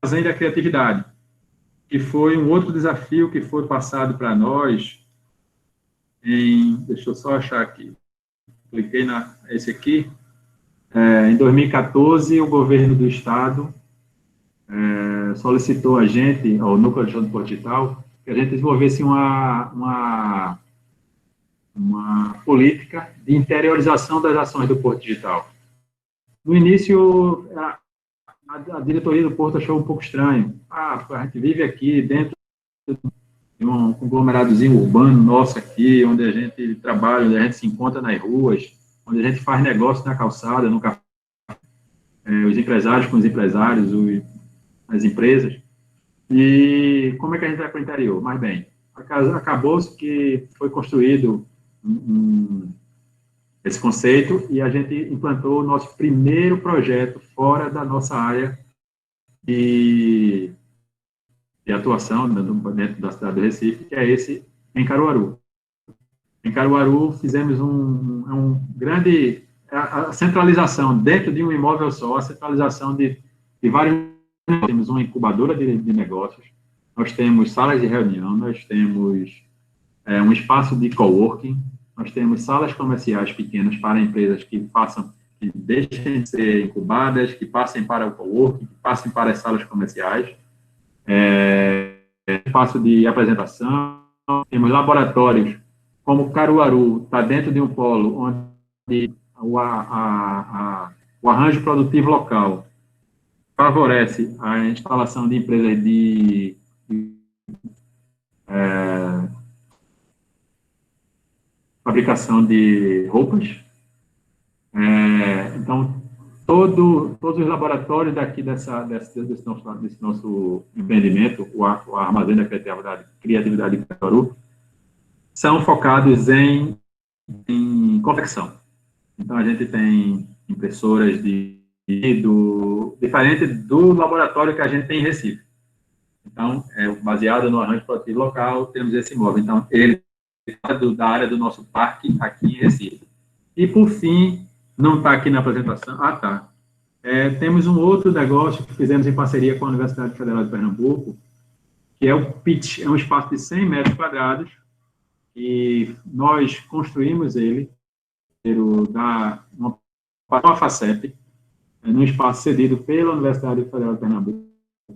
Fazenda da Criatividade, que foi um outro desafio que foi passado para nós deixa eu só achar aqui, cliquei esse aqui, em 2014, o governo do estado solicitou a gente, ao Núcleo de Gestão do Porto Digital, que a gente desenvolvesse uma política de interiorização das ações do Porto Digital. No início, a diretoria do Porto achou um pouco estranho. A gente vive aqui dentro de um conglomeradozinho urbano nosso aqui, onde a gente trabalha, onde a gente se encontra nas ruas, onde a gente faz negócio na calçada, no café, os empresários com os empresários, as empresas. E como é que a gente vai para o interior? Mas bem, acabou-se que foi construído esse conceito e a gente implantou o nosso primeiro projeto fora da nossa área de atuação dentro da cidade do Recife, que é esse em Caruaru. Em Caruaru, fizemos um grande... A centralização dentro de um imóvel só, a centralização de vários... Temos uma incubadora de negócios, nós temos salas de reunião, nós temos um espaço de coworking, nós temos salas comerciais pequenas para empresas que deixem de ser incubadas, que passem para o coworking, que passem para as salas comerciais, espaço de apresentação, temos laboratórios, como Caruaru está dentro de um polo onde o arranjo produtivo local favorece a instalação de empresas de fabricação de roupas. Então, todos os laboratórios daqui desse nosso empreendimento, o Armazém da Criatividade de Caruaru, são focados em confecção. Então, a gente tem impressoras diferente do laboratório que a gente tem em Recife. Então, baseado no arranjo produtivo local, temos esse imóvel. Então, ele é da área do nosso parque aqui em Recife. E, por fim, não está aqui na apresentação. Tá. Temos um outro negócio que fizemos em parceria com a Universidade Federal de Pernambuco, que é o PITCH. É um espaço de 100 metros quadrados, e nós construímos ele para uma FACEP, num espaço cedido pela Universidade Federal de Pernambuco,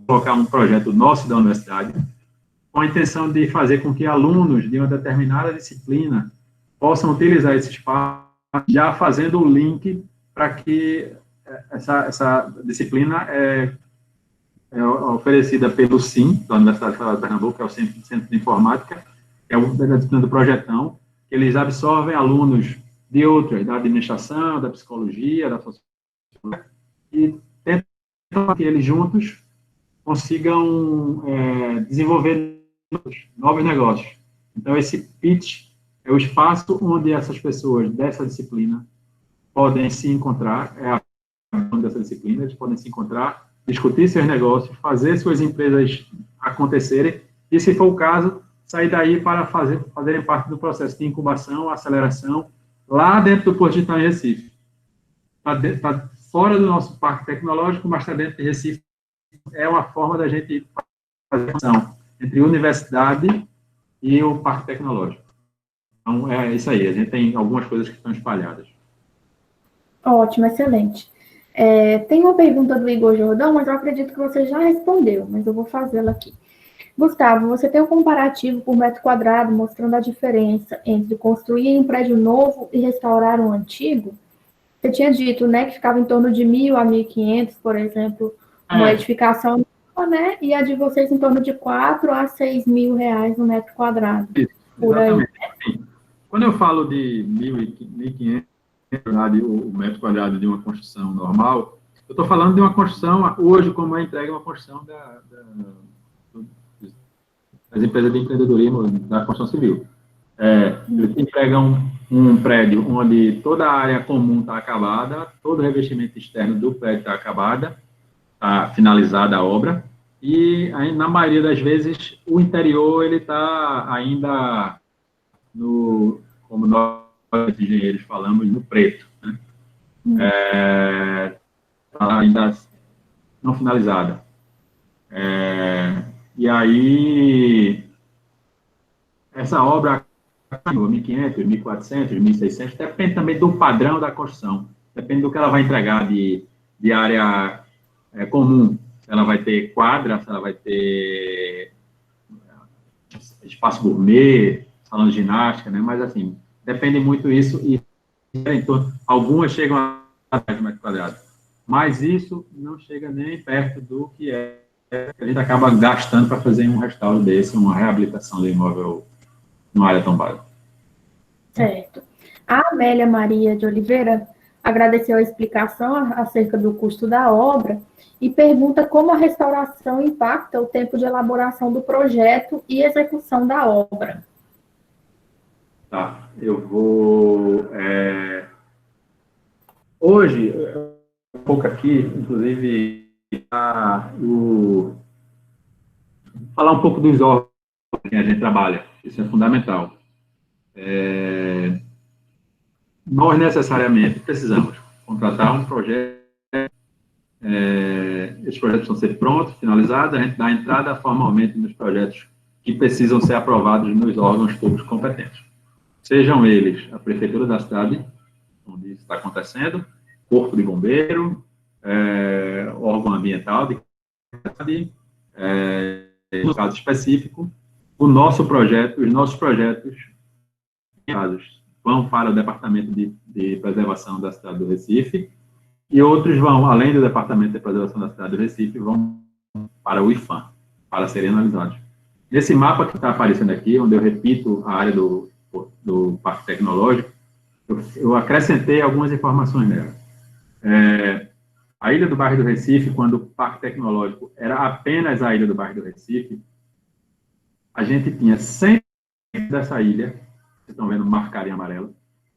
colocar um projeto nosso da universidade, com a intenção de fazer com que alunos de uma determinada disciplina possam utilizar esse espaço, já fazendo o link para que essa disciplina é oferecida pelo SIM, da Universidade Federal de Pernambuco, que é o Centro de Informática, que é a disciplina do projetão, que eles absorvem alunos de outras, da administração, da psicologia, da sociologia, e tentam que eles juntos consigam desenvolver novos negócios. Então, esse pitch é o espaço onde essas pessoas dessa disciplina podem se encontrar, é a dessa disciplina, eles podem se encontrar, discutir seus negócios, fazer suas empresas acontecerem, e, se for o caso, sair daí para fazerem parte do processo de incubação, aceleração, lá dentro do Porto Digital em Recife. Está fora do nosso parque tecnológico, mas está dentro de Recife. É uma forma da gente fazer a conexão entre universidade e o parque tecnológico. Então, é isso aí. A gente tem algumas coisas que estão espalhadas. Ótimo, excelente. Tem uma pergunta do Igor Jordão, mas eu acredito que você já respondeu, mas eu vou fazê-la aqui. Gustavo, você tem um comparativo por metro quadrado mostrando a diferença entre construir um prédio novo e restaurar um antigo? Você tinha dito, né, que ficava em torno de 1.000 a 1.500, por exemplo, uma edificação, né, e a de vocês em torno de 4 a 6 mil reais no metro quadrado. Isso, por aí. Assim, quando eu falo de 1.500, o metro quadrado de uma construção normal, eu estou falando de uma construção, hoje, como é entregue uma construção das empresas de empreendedorismo da construção civil. Eles entregam um prédio onde toda a área comum está acabada, todo o revestimento externo do prédio está acabada, está finalizada a obra, e aí, na maioria das vezes, o interior ele está ainda como nós engenheiros falamos, no preto, né? Tá ainda não finalizada. E aí, essa obra, 1.500, 1.400, 1.600, depende também do padrão da construção, depende do que ela vai entregar de área comum, se ela vai ter quadra, se ela vai ter espaço gourmet, salão de ginástica, né? Mas, assim, depende muito isso, e então, algumas chegam a 10 metros quadrados, mas isso não chega nem perto do que a gente acaba gastando para fazer um restauro desse, uma reabilitação do imóvel numa área tombada. Certo. A Amélia Maria de Oliveira agradeceu a explicação acerca do custo da obra e pergunta como a restauração impacta o tempo de elaboração do projeto e execução da obra. Tá, eu vou... Hoje, um pouco aqui, inclusive, falar um pouco dos órgãos que a gente trabalha, isso é fundamental. Nós, necessariamente, precisamos contratar um projeto, esses projetos precisam ser prontos, finalizados, a gente dá entrada formalmente nos projetos que precisam ser aprovados nos órgãos públicos competentes. Sejam eles a prefeitura da cidade, onde isso está acontecendo, corpo de bombeiro, órgão ambiental, no caso específico, os nossos projetos vão para o Departamento de Preservação da cidade do Recife, e outros vão, além do Departamento de Preservação da cidade do Recife, vão para o IFAM, para serem analisados. Nesse mapa que está aparecendo aqui, onde eu repito a área do Parque Tecnológico, eu acrescentei algumas informações nela. A Ilha do Bairro do Recife, quando o Parque Tecnológico era apenas a Ilha do Bairro do Recife, a gente tinha 100% dessa ilha, vocês estão vendo marcada em amarelo,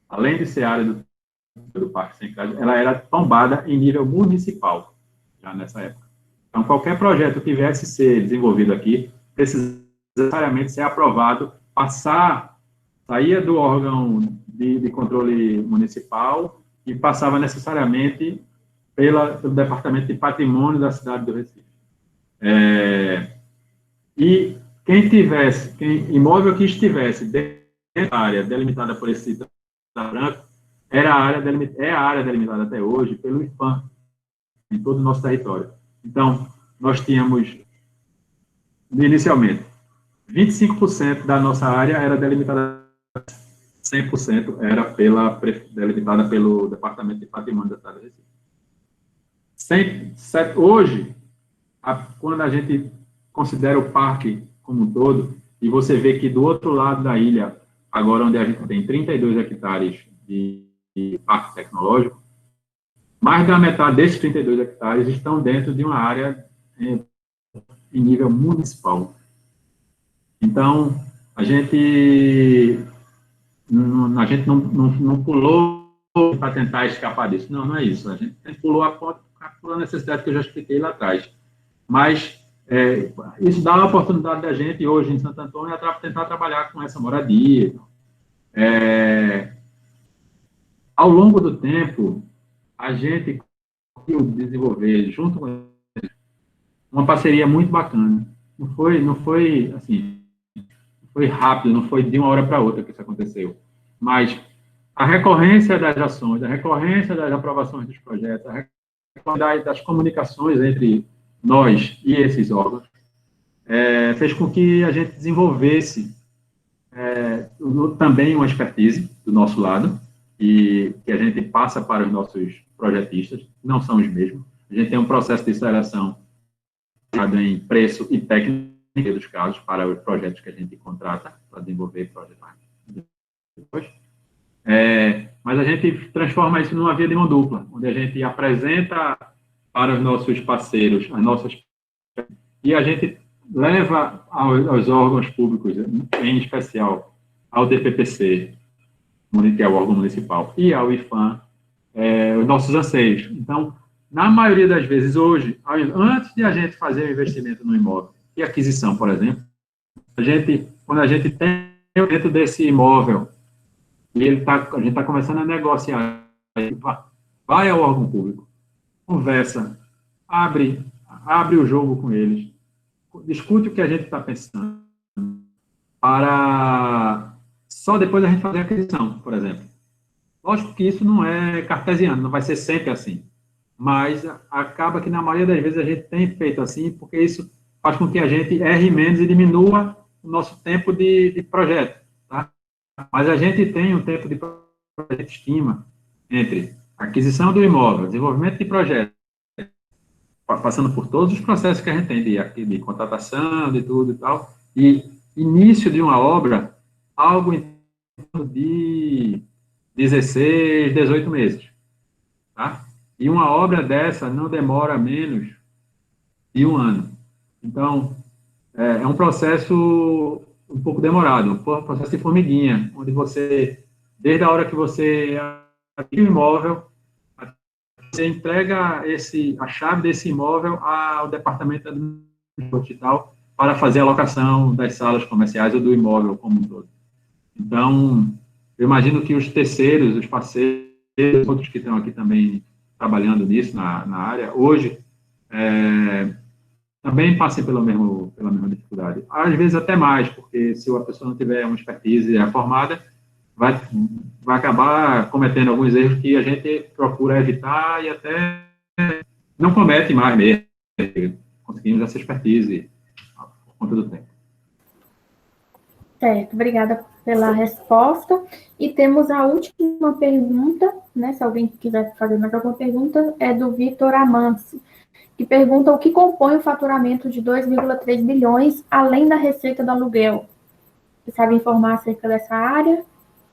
além de ser área do Parque Sem Crédito, ela era tombada em nível municipal, já nessa época. Então, qualquer projeto que viesse ser desenvolvido aqui, precisa necessariamente ser aprovado, saía do órgão de controle municipal e passava necessariamente pelo Departamento de Patrimônio da cidade do Recife. E imóvel que estivesse dentro da área delimitada por esse branco, é a área delimitada até hoje pelo IFAM, em todo o nosso território. Então, nós tínhamos, inicialmente, 25% da nossa área era delimitada, 100% era delimitada pelo Departamento de Patrimônio da cidade do Recife. Hoje, quando a gente considera o parque como um todo, e você vê que do outro lado da ilha, agora onde a gente tem 32 hectares de parque tecnológico, mais da metade desses 32 hectares estão dentro de uma área em nível municipal. Então, a gente não pulou para tentar escapar disso. Não, não é isso. A gente pulou a ponta por uma necessidade que eu já expliquei lá atrás. Mas isso dá a oportunidade da gente, hoje, em Santo Antônio, tentar trabalhar com essa moradia. Ao longo do tempo, a gente conseguiu desenvolver, junto com uma parceria muito bacana. Não foi assim, foi rápido, não foi de uma hora para outra que isso aconteceu. Mas a recorrência das ações, a recorrência das aprovações dos projetos, a recorrência das comunicações entre nós e esses órgãos, fez com que a gente desenvolvesse também uma expertise do nosso lado, e que a gente passa para os nossos projetistas, não são os mesmos. A gente tem um processo de seleção em preço e técnica dos casos para os projetos que a gente contrata para desenvolver projetos depois. Mas a gente transforma isso numa via de mão dupla, onde a gente apresenta para os nossos parceiros as nossas, e a gente leva aos órgãos públicos, em especial ao DPPC, que é o órgão municipal, e ao IFAM, os nossos anseios. Então, na maioria das vezes, hoje, antes de a gente fazer o investimento no imóvel, e aquisição, por exemplo, quando a gente tem dentro desse imóvel, e a gente está começando a negociar, vai ao órgão público, conversa, abre o jogo com eles, discute o que a gente está pensando, para só depois a gente fazer a aquisição, por exemplo. Lógico que isso não é cartesiano, não vai ser sempre assim, mas acaba que na maioria das vezes a gente tem feito assim, porque isso faz com que a gente erre menos e diminua o nosso tempo de projeto, tá? Mas a gente tem um tempo de projeto, estima, entre aquisição do imóvel, desenvolvimento de projeto, passando por todos os processos que a gente tem de contratação, de tudo e tal, e início de uma obra, algo em torno de 16, 18 meses, tá? E uma obra dessa não demora menos de 1 ano. Então, é um processo um pouco demorado, um processo de formiguinha, onde você, desde a hora que você adquire o imóvel, você entrega a chave desse imóvel ao departamento administrativo e tal, para fazer a locação das salas comerciais ou do imóvel como um todo. Então, eu imagino que os terceiros, os parceiros, outros que estão aqui também trabalhando nisso, na área, hoje, também passem pela mesma dificuldade. Às vezes até mais, porque se a pessoa não tiver uma expertise formada, vai acabar cometendo alguns erros que a gente procura evitar e até não comete mais mesmo. Conseguimos essa expertise por conta do tempo. Certo, obrigada pela resposta. E temos a última pergunta, né? Se alguém quiser fazer mais alguma pergunta, é do Vitor Amancio, que pergunta o que compõe o faturamento de 2,3 bilhões, além da receita do aluguel. Você sabe informar acerca dessa área?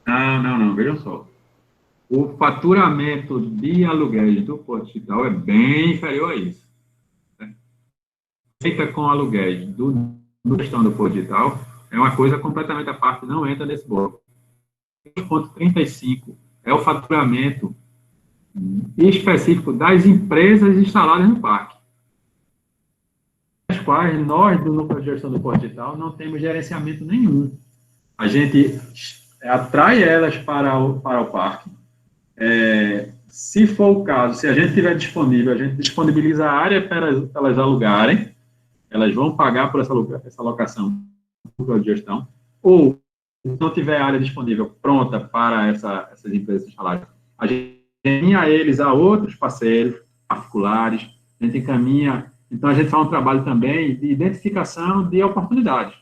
Não, vejam só. O faturamento de aluguéis do Porto Digital é bem inferior a isso. Né? Feita com aluguéis do gestão do Porto Digital é uma coisa completamente à parte, não entra nesse bloco. 2,35 é o faturamento específico das empresas instaladas no parque, as quais nós, do Núcleo de Gestão do Porto Digital, não temos gerenciamento nenhum. A gente atrai elas para o parque. Se for o caso, se a gente tiver disponível, a gente disponibiliza a área para elas alugarem, elas vão pagar por essa locação do Núcleo de Gestão, ou se não tiver área disponível pronta para essas empresas instaladas, a gente encaminha eles a outros parceiros particulares, a gente encaminha. Então, a gente faz um trabalho também de identificação de oportunidades.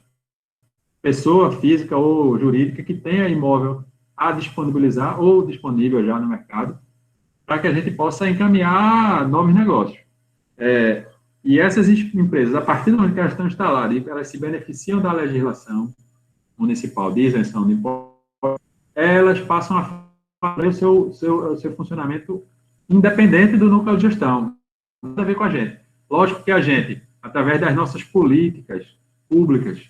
Pessoa física ou jurídica que tenha imóvel a disponibilizar ou disponível já no mercado, para que a gente possa encaminhar novos negócios. E essas empresas, a partir do momento que elas estão instaladas, elas se beneficiam da legislação municipal de isenção de impostos, elas passam a fazer o seu funcionamento independente do núcleo de gestão. Não tem a ver com a gente. Lógico que a gente através das nossas políticas públicas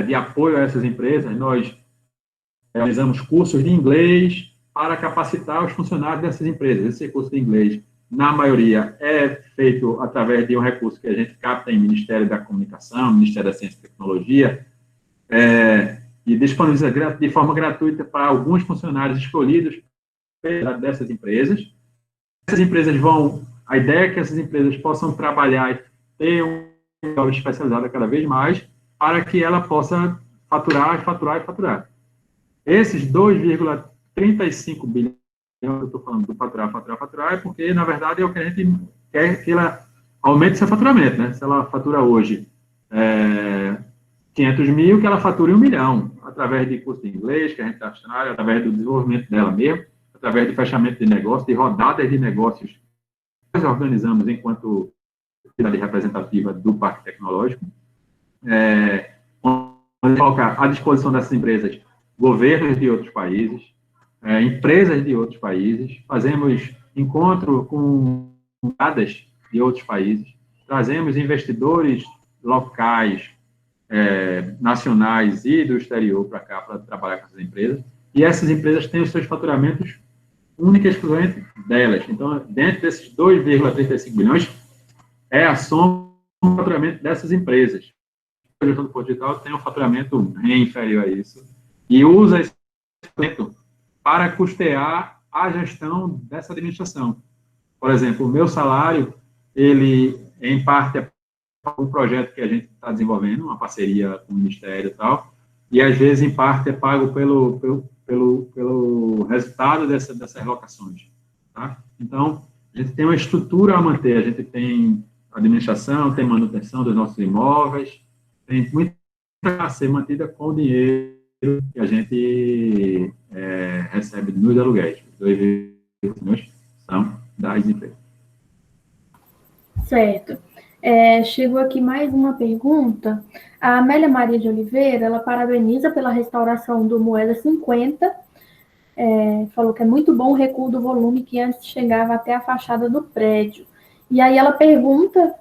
de apoio a essas empresas, nós realizamos cursos de inglês para capacitar os funcionários dessas empresas. Esse curso de inglês, na maioria, é feito através de um recurso que a gente capta em Ministério da Comunicação, Ministério da Ciência e Tecnologia, e disponibiliza de forma gratuita para alguns funcionários escolhidos dessas empresas. Essas empresas a ideia é que essas empresas possam trabalhar e ter um job especializado cada vez mais, para que ela possa faturar, faturar e faturar. Esses 2,35 bilhões que eu estou falando do faturar, é porque, na verdade, é o que a gente quer que ela aumente seu faturamento, né? Se ela fatura hoje 500 mil, que ela fature 1 milhão, através de curso de inglês, que a gente está funcionando, através do desenvolvimento dela mesmo, através do fechamento de negócios, de rodadas de negócios que nós organizamos enquanto entidade representativa do Parque Tecnológico, onde coloca à disposição dessas empresas governos de outros países, empresas de outros países, fazemos encontro com embaixadas de outros países, trazemos investidores locais, nacionais e do exterior para cá, para trabalhar com essas empresas, e essas empresas têm os seus faturamentos únicos e exclusivamente delas. Então, dentro desses 2,35 bilhões, é a soma do faturamento dessas empresas. A gestão do Porto Digital tem um faturamento bem inferior a isso, e usa esse faturamento para custear a gestão dessa administração. Por exemplo, o meu salário, ele, em parte, é um projeto que a gente está desenvolvendo, uma parceria com o Ministério e tal, e às vezes, em parte, é pago pelo resultado dessas alocações. Tá? Então, a gente tem uma estrutura a manter, a gente tem administração, tem manutenção dos nossos imóveis, tem muita a ser mantida com o dinheiro que a gente recebe nos aluguéis. 2 milhões são das empresas. Certo. Chegou aqui mais uma pergunta. A Amélia Maria de Oliveira, ela parabeniza pela restauração do Moeda 50, falou que é muito bom o recuo do volume que antes chegava até a fachada do prédio. E aí ela pergunta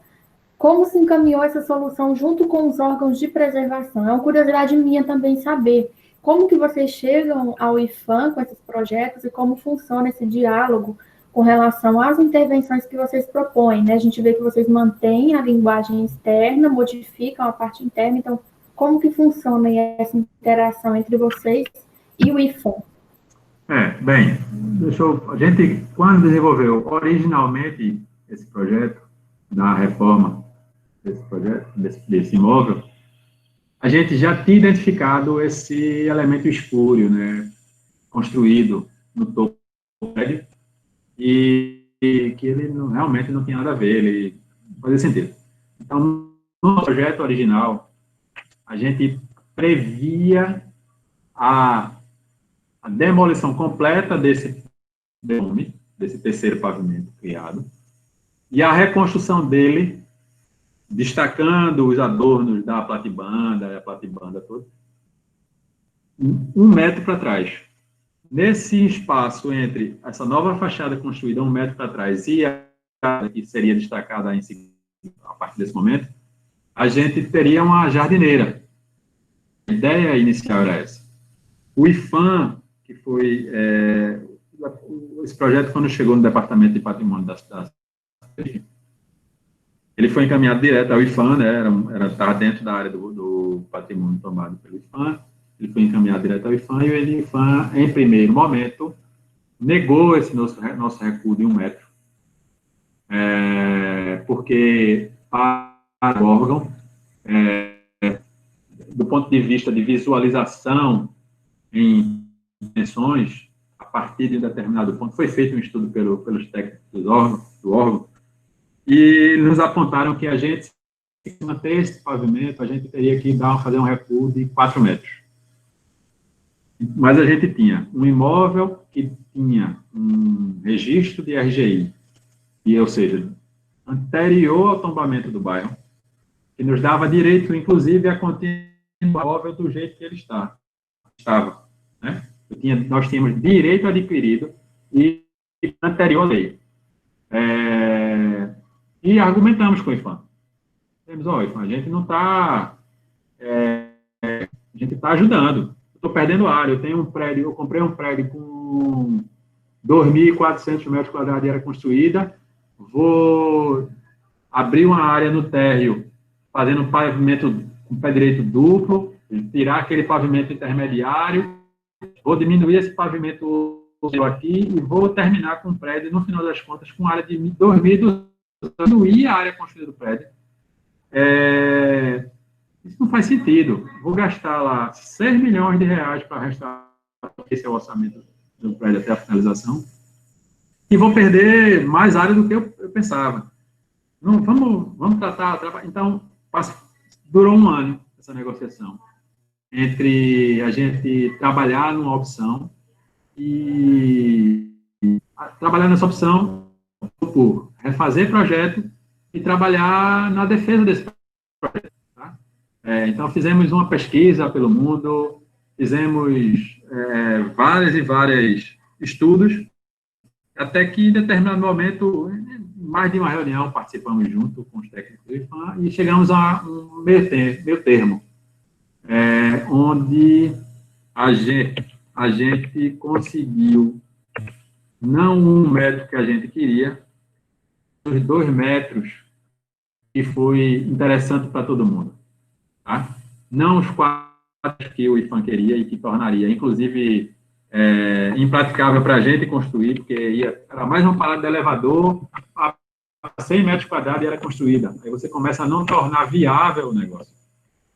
como se encaminhou essa solução junto com os órgãos de preservação. É uma curiosidade minha também saber como que vocês chegam ao IPHAN com esses projetos e como funciona esse diálogo com relação às intervenções que vocês propõem, né? A gente vê que vocês mantêm a linguagem externa, modificam a parte interna, então como que funciona essa interação entre vocês e o IPHAN? Bem, a gente, quando desenvolveu originalmente esse projeto, da reforma desse imóvel, a gente já tinha identificado esse elemento espúrio, né, construído no topo do prédio, e que ele realmente não tinha nada a ver, ele não fazia sentido. Então, no projeto original, a gente previa a demolição completa desse terceiro pavimento criado, e a reconstrução dele, destacando os adornos da platibanda, a platibanda toda, 1 metro para trás. Nesse espaço entre essa nova fachada construída 1 metro para trás e a que seria destacada em seguida, a partir desse momento, a gente teria uma jardineira. A ideia inicial era essa. O IPHAN, que foi... esse projeto, quando chegou no Departamento de Patrimônio da cidade, ele foi encaminhado direto ao IPHAN, né, estava dentro da área do patrimônio tomado pelo IPHAN, ele foi encaminhado direto ao IPHAN, e o IPHAN, em primeiro momento, negou esse nosso recuo de 1 metro, porque para o órgão, do ponto de vista de visualização em dimensões, a partir de um determinado ponto, foi feito um estudo pelos técnicos do órgão, e nos apontaram que a gente, se manter esse pavimento, a gente teria que fazer um recuo de 4 metros. Mas a gente tinha um imóvel que tinha um registro de RGI, ou seja, anterior ao tombamento do bairro, que nos dava direito, inclusive, a continuar o imóvel do jeito que ele estava. Né? Nós tínhamos direito adquirido e anterior à lei. E argumentamos com o IPHAN. Dizemos, olha, a gente não está... a gente está ajudando. Estou perdendo área. Eu tenho um prédio, eu comprei um prédio com 2.400 metros quadrados de área construída, vou abrir uma área no térreo, fazendo um pavimento com pé direito duplo, tirar aquele pavimento intermediário, vou diminuir esse pavimento aqui e vou terminar com o prédio, no final das contas, com área de 2.200, diminuir a área construída do prédio. Isso não faz sentido. Vou gastar lá 6 milhões de reais para restaurar, esse é o orçamento do prédio até a finalização, e vou perder mais área do que eu pensava. Não, vamos tratar. Então, durou um ano essa negociação entre a gente trabalhar numa opção e trabalhar nessa opção por refazer projeto e trabalhar na defesa desse projeto. Tá? Então, fizemos uma pesquisa pelo mundo, fizemos vários e vários estudos, até que, em determinado momento, mais de uma reunião, participamos junto com os técnicos do IFAM e chegamos a um meio termo, onde a gente conseguiu, não 1 metro que a gente queria, os 2 metros que foi interessante para todo mundo. Tá? Não os 4 que o IFAM queria e que tornaria, inclusive, impraticável para a gente construir, porque era mais uma parada de elevador, a 100 metros quadrados e era construída. Aí você começa a não tornar viável o negócio.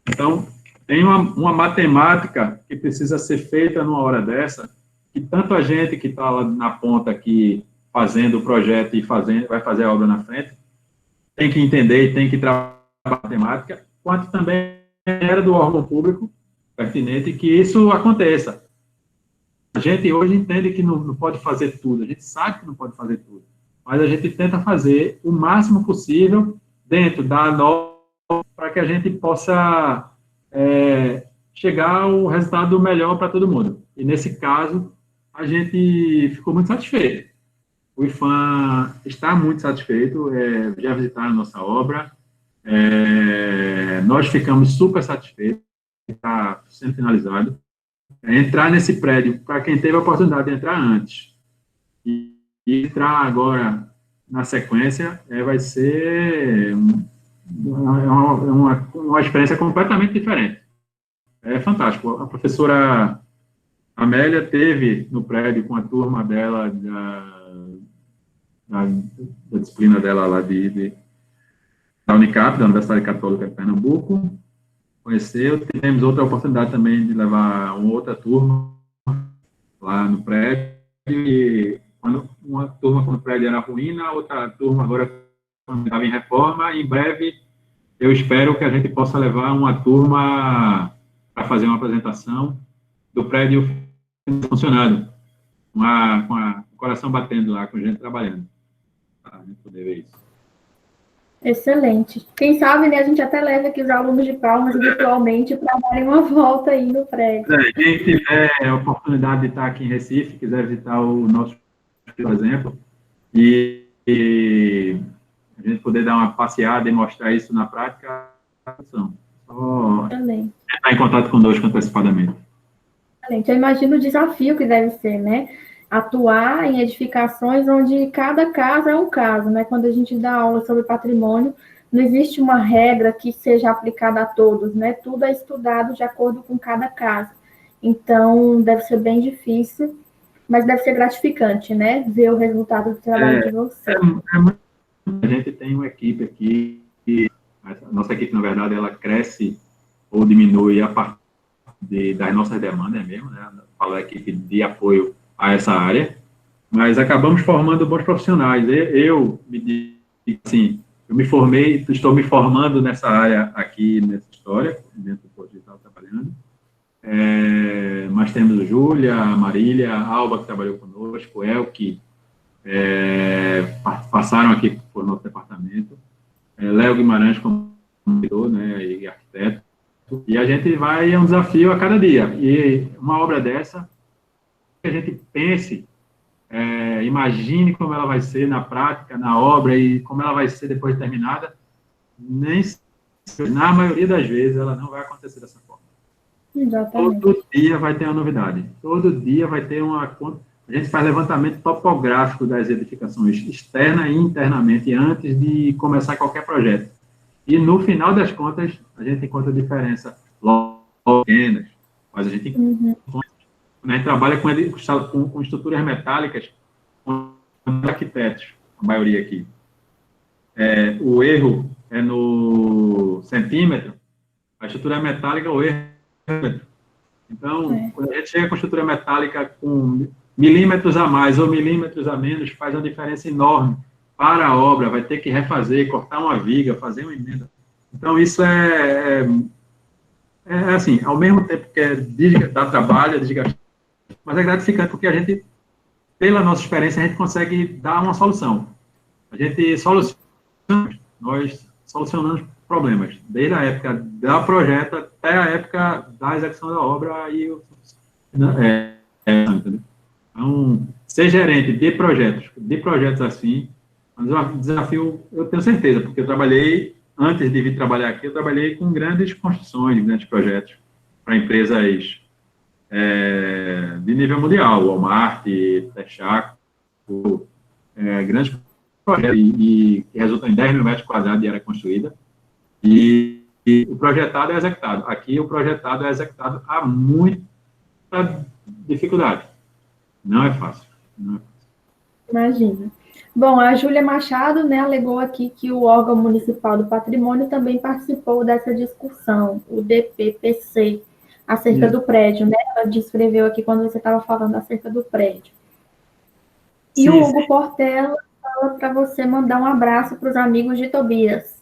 Então, tem uma matemática que precisa ser feita numa hora dessa, que tanto a gente que está lá na ponta aqui, fazendo o projeto e vai fazer a obra na frente, tem que entender e tem que trabalhar a matemática, quanto também era do órgão público pertinente que isso aconteça. A gente hoje entende que não pode fazer tudo, a gente sabe que não pode fazer tudo, mas a gente tenta fazer o máximo possível dentro da norma para que a gente possa chegar ao resultado melhor para todo mundo. E, nesse caso, a gente ficou muito satisfeito. O IFAM está muito satisfeito, já visitaram a nossa obra, nós ficamos super satisfeitos, está sendo finalizado. Entrar nesse prédio, para quem teve a oportunidade de entrar antes, e entrar agora na sequência, vai ser uma experiência completamente diferente. É fantástico. A professora Amélia teve no prédio com a turma dela, da disciplina dela lá da Unicap, da Universidade Católica de Pernambuco, conheceu. Tivemos outra oportunidade também de levar uma outra turma lá no prédio, e uma turma quando o prédio era ruim, a outra turma agora estava em reforma. Em breve, eu espero que a gente possa levar uma turma para fazer uma apresentação do prédio funcionando, com o coração batendo lá, com a gente trabalhando, para a gente poder ver isso. Excelente. Quem sabe, né, a gente até leva aqui os alunos de Palmas virtualmente para darem uma volta aí no prédio. Quem tiver a oportunidade de estar aqui em Recife, quiser visitar o nosso, por exemplo, e a gente poder dar uma passeada e mostrar isso na prática, só entrar em contato conosco antecipadamente. Excelente. Eu imagino o desafio que deve ser, né? Atuar em edificações onde cada casa é um caso, né? Quando a gente dá aula sobre patrimônio, não existe uma regra que seja aplicada a todos, né? Tudo é estudado de acordo com cada casa. Então, deve ser bem difícil, mas deve ser gratificante, né? Ver o resultado do trabalho de vocês. A gente tem uma equipe aqui, a nossa equipe, na verdade, ela cresce ou diminui a partir das nossas demandas mesmo, né? Falo da equipe de apoio a essa área, mas acabamos formando bons profissionais. Eu me formei, estou me formando nessa área aqui, nessa história, dentro do Porto Digital, trabalhando. Mas temos o Júlia, a Marília, a Alba, que trabalhou conosco, o Elke, passaram aqui por nosso departamento, Léo Guimarães como diretor, né, e arquiteto, e a gente vai, é um desafio a cada dia, e uma obra dessa, que a gente pense, imagine como ela vai ser na prática, na obra, e como ela vai ser depois de terminada, nem na maioria das vezes, ela não vai acontecer dessa forma. Exatamente. Todo dia vai ter uma novidade. Todo dia vai ter uma... A gente faz levantamento topográfico das edificações, externa e internamente, antes de começar qualquer projeto. E, no final das contas, a gente encontra diferença pequenas, mas a gente encontra. A gente trabalha com estruturas metálicas, com arquitetos, a maioria aqui. O erro é no centímetro, a estrutura metálica, o erro é no centímetro. Então, quando a gente chega com estrutura metálica com milímetros a mais ou milímetros a menos, faz uma diferença enorme para a obra, vai ter que refazer, cortar uma viga, fazer uma emenda. Então, isso é assim, ao mesmo tempo que dá trabalho, é desgastante, mas é gratificante porque a gente, pela nossa experiência, a gente consegue dar uma solução. A gente nós solucionamos problemas, desde a época da projeto até a época da execução da obra e entendeu? Então, ser gerente de projetos assim, é um desafio, eu tenho certeza, porque eu trabalhei, antes de vir trabalhar aqui, eu trabalhei com grandes construções, grandes projetos para empresas de nível mundial, Walmart, Texaco, grandes projetos que resultam em 10 mil metros quadrados de área construída, e o projetado é executado. Aqui, o projetado é executado a muita dificuldade. Não é fácil. Imagina. Bom, a Júlia Machado, né, alegou aqui que o órgão municipal do patrimônio também participou dessa discussão, o DPPC, acerca do prédio, né? Ela descreveu aqui quando você estava falando acerca do prédio. E o Hugo Portela fala para você mandar um abraço para os amigos de Tobias.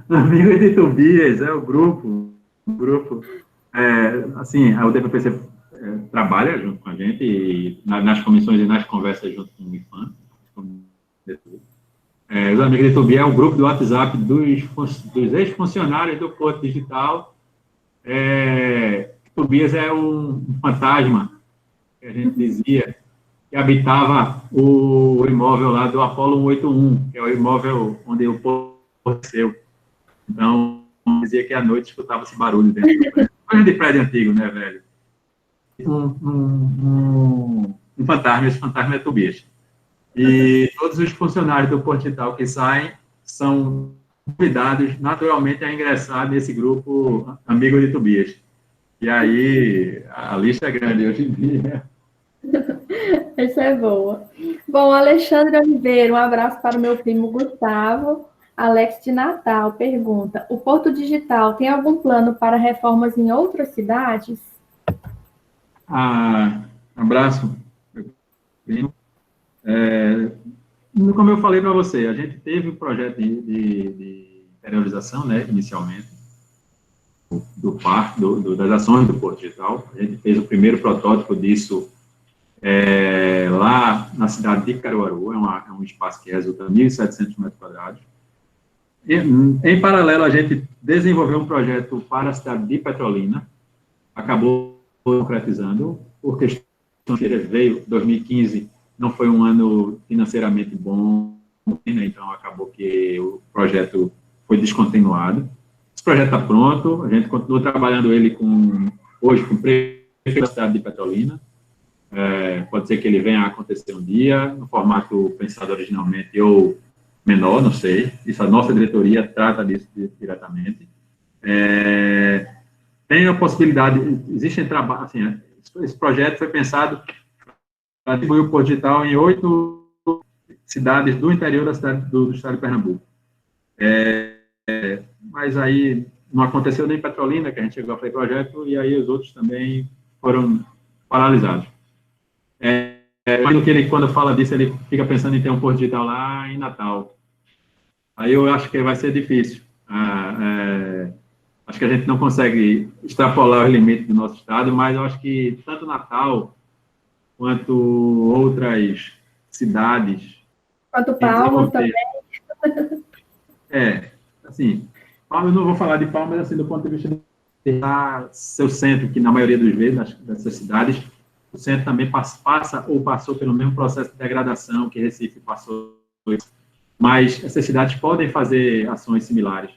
Amigos de Tobias, o grupo. Assim, o DPPC trabalha junto com a gente, e nas comissões e nas conversas junto com o IFAM. Os amigos de Tobias é o grupo do WhatsApp dos ex-funcionários do Porto Digital. Tobias é um fantasma, que a gente dizia, que habitava o imóvel lá do Apolo 181, que é o imóvel onde o Porto nasceu. Então, dizia que à noite escutava esse barulho dentro do prédio. Coisa de prédio antigo, né, velho? Um fantasma, esse fantasma é Tobias. E todos os funcionários do Porto Digital que saem são convidados, naturalmente, a ingressar nesse grupo Amigo de Tobias. E aí, a lista é grande hoje em dia. Essa é boa. Bom, Alexandre Oliveira, um abraço para o meu primo Gustavo. Alex de Natal pergunta: o Porto Digital tem algum plano para reformas em outras cidades? Abraço. Como eu falei para você, a gente teve um projeto de interiorização, né, inicialmente, das ações do Porto Digital. A gente fez o primeiro protótipo disso lá na cidade de Caruaru, é um espaço que resulta em 1.700 metros quadrados. E, em paralelo, a gente desenvolveu um projeto para a cidade de Petrolina, acabou concretizando, por questão financeira, veio 2015, não foi um ano financeiramente bom, né, então acabou que o projeto foi descontinuado. Esse projeto está pronto, a gente continua trabalhando ele hoje com o prefeito da cidade de Petrolina. Pode ser que ele venha a acontecer um dia, no formato pensado originalmente, ou menor, não sei. Isso, a nossa diretoria trata disso diretamente. Tem a possibilidade, existem trabalhos, assim, esse projeto foi pensado para distribuir o Porto Digital em 8 cidades do interior do estado de Pernambuco. Mas aí não aconteceu nem Petrolina, que a gente chegou a fazer projeto, e aí os outros também foram paralisados. Que ele, quando fala disso, ele fica pensando em ter um Porto Digital lá em Natal. Aí eu acho que vai ser difícil. Acho que a gente não consegue extrapolar os limites do nosso estado, mas eu acho que tanto Natal quanto outras cidades... Quanto Palmas também. Assim, Palmas, eu não vou falar de Palmas, assim, do ponto de vista de seu centro, que na maioria das vezes, dessas cidades, o centro também passa ou passou pelo mesmo processo de degradação que Recife passou. mas essas cidades podem fazer ações similares.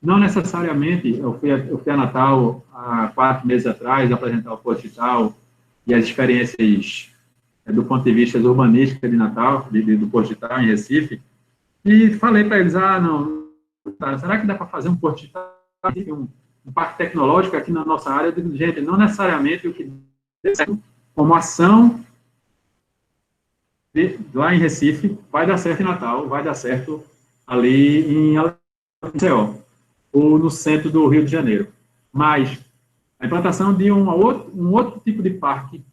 Não necessariamente, eu fui a Natal há 4 meses atrás apresentar o Porto Digital e as experiências do ponto de vista urbanístico de Natal, do Porto Digital em Recife, e falei para eles, não, será que dá para fazer um Porto Digital, um parque tecnológico aqui na nossa área? Eu digo, gente, não necessariamente o que dê certo como ação lá em Recife vai dar certo em Natal, vai dar certo ali em Maceió, ou no centro do Rio de Janeiro. Mas a implantação de um outro tipo de parque,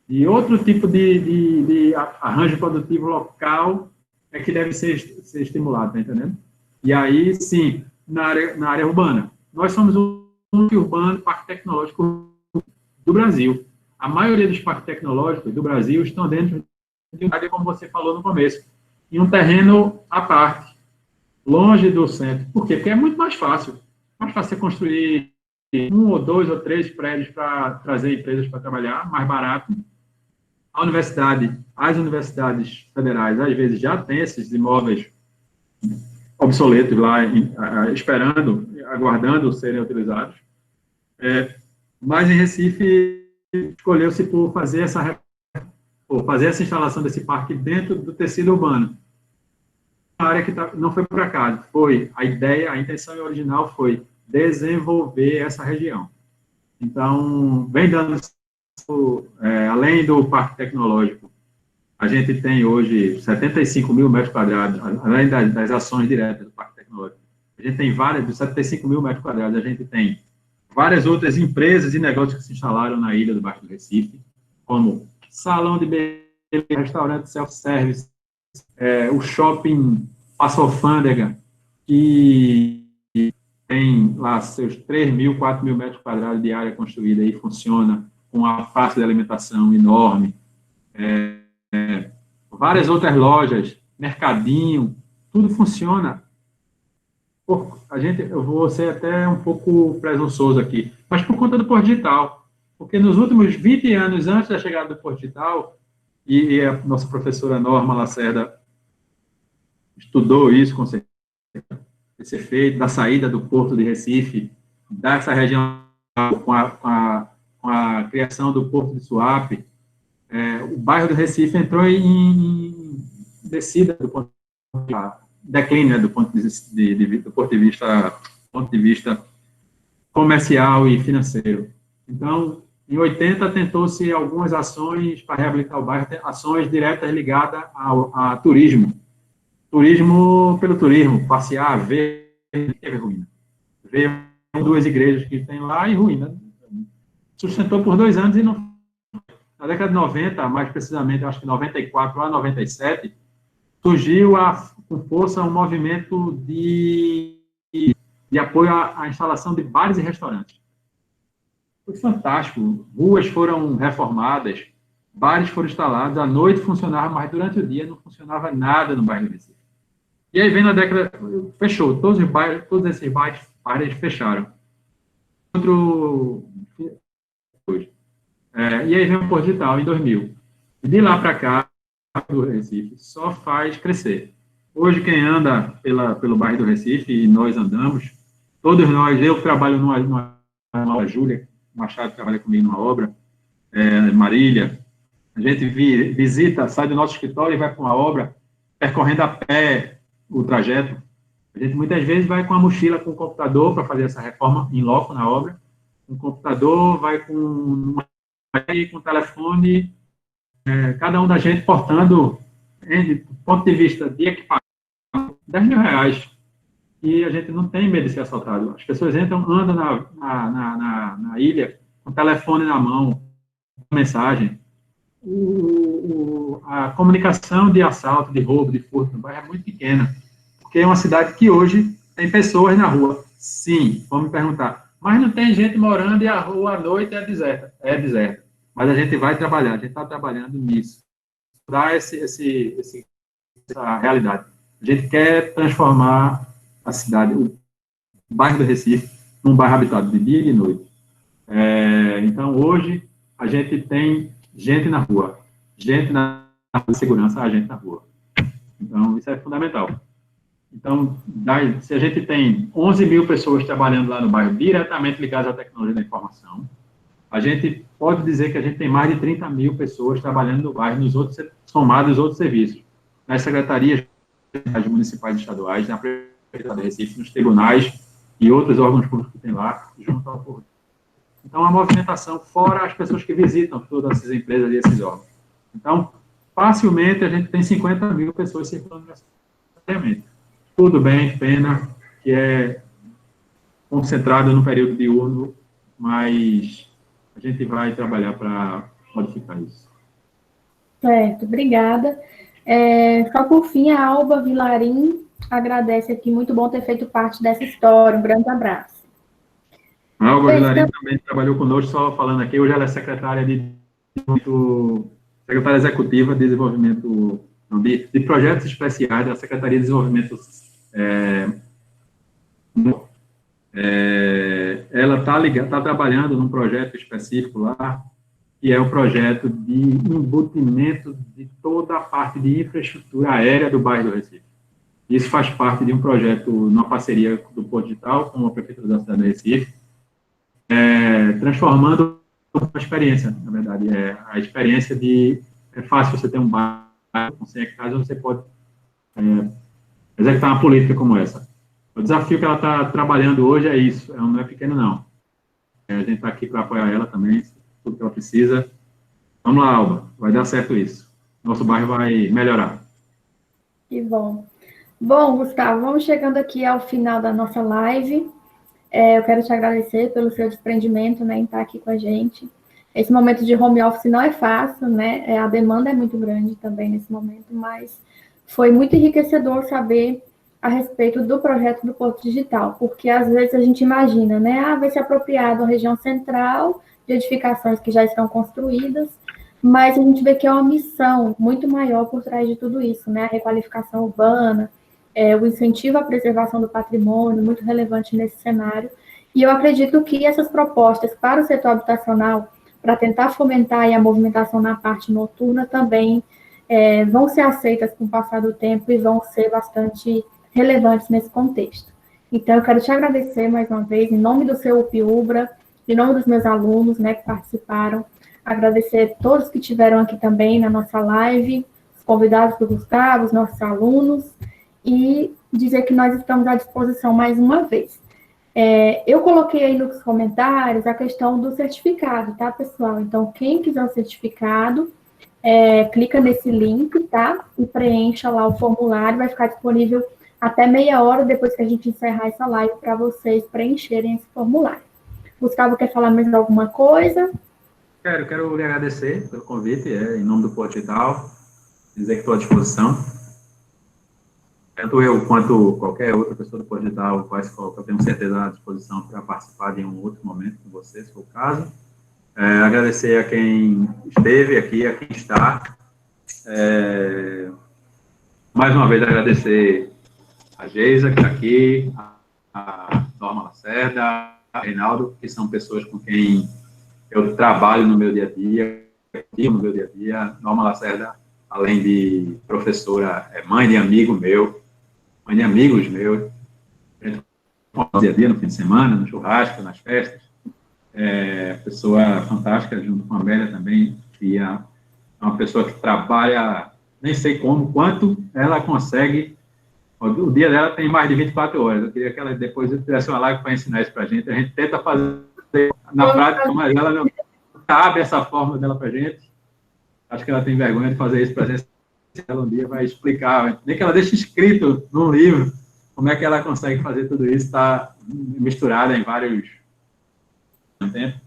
de outro tipo de arranjo produtivo local, é que deve ser estimulado, tá entendendo? E aí, sim, na área urbana. Nós somos o único urbano parque tecnológico do Brasil. A maioria dos parques tecnológicos do Brasil estão dentro de uma área, como você falou no começo, em um terreno à parte, longe do centro. Por quê? Porque é muito mais fácil. Mais fácil você construir 1 ou 2 ou 3 prédios para trazer empresas para trabalhar, mais barato. As universidades federais, às vezes, já têm esses imóveis obsoletos lá, esperando, aguardando serem utilizados. Mas em Recife, escolheu-se por fazer essa instalação desse parque dentro do tecido urbano. A área que não foi por acaso, foi a ideia, a intenção original foi desenvolver essa região. Então, vem dando, além do parque tecnológico, a gente tem hoje 75 mil metros quadrados, além das ações diretas do parque tecnológico. A gente tem dos 75 mil metros quadrados, a gente tem várias outras empresas e negócios que se instalaram na ilha do Baixo do Recife, como salão de beleza, restaurante self-service, o shopping Passo Alfândega, que tem lá seus 3 mil, 4 mil metros quadrados de área construída e funciona com uma faixa de alimentação enorme. Várias outras lojas, mercadinho, tudo funciona. Eu vou ser até um pouco presunçoso aqui, mas por conta do Porto Digital. Porque nos últimos 20 anos, antes da chegada do Porto Digital, e a nossa professora Norma Lacerda estudou isso, com certeza, esse efeito da saída do Porto de Recife, dessa região com a criação do Porto de Suape, o bairro do Recife entrou em descida do ponto de declínio, do ponto de vista comercial e financeiro. Então, em 80, tentou-se algumas ações para reabilitar o bairro, ações diretas ligadas a turismo. Turismo pelo turismo, passear, ver, teve ruína. Ver 2 igrejas que tem lá e ruína. Sustentou por 2 anos e não. Na década de 90, mais precisamente, acho que 94 a 97, surgiu com força um movimento de apoio à instalação de bares e restaurantes. Foi fantástico. Ruas foram reformadas, bares foram instalados, à noite funcionava, mas durante o dia não funcionava nada no bairro do Recife. E aí vem na década, fechou, todos esses bares fecharam. E aí vem o Porto Digital, em 2000. De lá para cá, do Recife só faz crescer. Hoje, quem anda pelo bairro do Recife, e nós andamos, todos nós, eu trabalho numa Júlia Machado trabalha comigo numa obra, Marília, a gente visita, sai do nosso escritório e vai para uma obra, percorrendo a pé o trajeto. A gente muitas vezes vai com a mochila, com o computador para fazer essa reforma em loco na obra, um computador, vai com o telefone, cada um da gente portando, do ponto de vista de equipamento, R$10 mil, e a gente não tem medo de ser assaltado. As pessoas andam na ilha com o telefone na mão, com mensagem. A comunicação de assalto, de roubo, de furto no bairro é muito pequena, porque é uma cidade que hoje tem pessoas na rua. Sim, vamos me perguntar, mas não tem gente morando e a rua à noite é deserta. É deserta. Mas a gente vai trabalhar, a gente está trabalhando nisso. Dar essa realidade. A gente quer transformar a cidade, o bairro do Recife, num bairro habitado de dia e de noite. Então, hoje, a gente tem gente na rua, gente na segurança, a gente na rua. Então, isso é fundamental. Então, se a gente tem 11 mil pessoas trabalhando lá no bairro, diretamente ligadas à tecnologia da informação, a gente pode dizer que a gente tem mais de 30 mil pessoas trabalhando no bairro, somados aos outros serviços, nas secretarias municipais e estaduais, na Prefeitura de Recife, nos tribunais e outros órgãos públicos que tem lá, junto ao povo. Então, a movimentação, fora as pessoas que visitam todas essas empresas e esses órgãos. Então, facilmente, a gente tem 50 mil pessoas circulando necessariamente. Tudo bem, pena que é concentrado no período diurno, mas a gente vai trabalhar para modificar isso. Certo, obrigada. Só por fim, a Alba Vilarim agradece aqui, muito bom ter feito parte dessa história, um grande abraço. A Alba Vilarim também trabalhou conosco, só falando aqui, hoje ela é secretária executiva de desenvolvimento, de projetos especiais da Secretaria de Desenvolvimento ela está trabalhando num projeto específico lá, que é o projeto de embutimento de toda a parte de infraestrutura aérea do bairro do Recife. Isso faz parte de um projeto, numa parceria do Porto Digital, com a Prefeitura da cidade do Recife, transformando uma experiência, na verdade, a experiência é fácil você ter um bairro com 100 hectares, você pode executar uma política como essa. O desafio que ela está trabalhando hoje é isso, não é pequeno, não. A gente está aqui para apoiar ela também, tudo que ela precisa. Vamos lá, Alba, vai dar certo isso. Nosso bairro vai melhorar. Que bom. Bom, Gustavo, vamos chegando aqui ao final da nossa live. Eu quero te agradecer pelo seu desprendimento, né, em estar aqui com a gente. Esse momento de home office não é fácil, né? A demanda é muito grande também nesse momento, mas foi muito enriquecedor saber a respeito do projeto do Porto Digital, porque às vezes a gente imagina, né? Vai se apropriar da região central, de edificações que já estão construídas, mas a gente vê que é uma missão muito maior por trás de tudo isso, né? A requalificação urbana, o incentivo à preservação do patrimônio, muito relevante nesse cenário. E eu acredito que essas propostas para o setor habitacional, para tentar fomentar a movimentação na parte noturna, também vão ser aceitas com o passar do tempo e vão ser bastante relevantes nesse contexto. Então, eu quero te agradecer mais uma vez, em nome do seu UPUBRA, em nome dos meus alunos, né, que participaram, agradecer a todos que estiveram aqui também na nossa live, os convidados do Gustavo, os nossos alunos, e dizer que nós estamos à disposição mais uma vez. Eu coloquei aí nos comentários a questão do certificado, tá, pessoal? Então, quem quiser o certificado, clica nesse link, tá? E preencha lá o formulário, vai ficar disponível até meia hora depois que a gente encerrar essa live para vocês preencherem esse formulário. Gustavo, quer falar mais alguma coisa? Quero lhe agradecer pelo convite, em nome do Porto Digital, dizer que estou à disposição. Tanto eu quanto qualquer outra pessoa do Porto Digital, eu tenho certeza à disposição para participar de um outro momento com você, se for o caso. Agradecer a quem esteve aqui, a quem está. Mais uma vez, agradecer a Geisa, que está aqui, a Norma Lacerda, a Reinaldo, que são pessoas com quem eu trabalho no meu dia a dia. Norma Lacerda, além de professora, é mãe de amigo meu, mãe de amigos meus, no dia a dia, no fim de semana, no churrasco, nas festas. Pessoa fantástica, junto com a Amélia também, que é uma pessoa que trabalha, nem sei quanto ela consegue. O dia dela tem mais de 24 horas. Eu queria que ela depois tivesse uma live para ensinar isso para a gente. A gente tenta fazer na prática, mas ela não sabe essa forma dela para a gente. Acho que ela tem vergonha de fazer isso para a gente. Ela um dia vai explicar, nem que ela deixe escrito num livro como é que ela consegue fazer tudo isso, está misturada em vários tempos.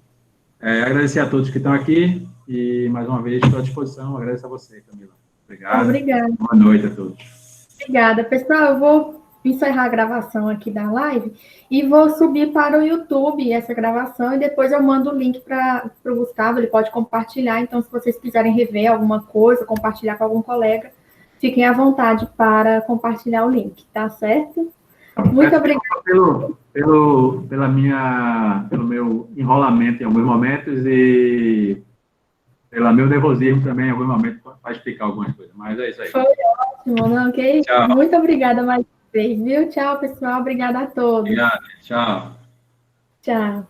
Agradecer a todos que estão aqui e, mais uma vez, estou à disposição. Agradeço a você, Camila. Obrigado. Obrigada. Boa noite a todos. Obrigada. Pessoal, eu vou encerrar a gravação aqui da live e vou subir para o YouTube essa gravação e depois eu mando o link para o Gustavo, ele pode compartilhar. Então, se vocês quiserem rever alguma coisa, compartilhar com algum colega, fiquem à vontade para compartilhar o link, tá certo? Muito obrigada. Pelo meu enrolamento em alguns momentos e pelo meu nervosismo também em alguns momentos para explicar algumas coisas, mas é isso aí. Foi ótimo, não, ok? Tchau. Muito obrigada mais uma vocês, viu? Tchau, pessoal. Obrigada a todos. Obrigado. Tchau. Tchau.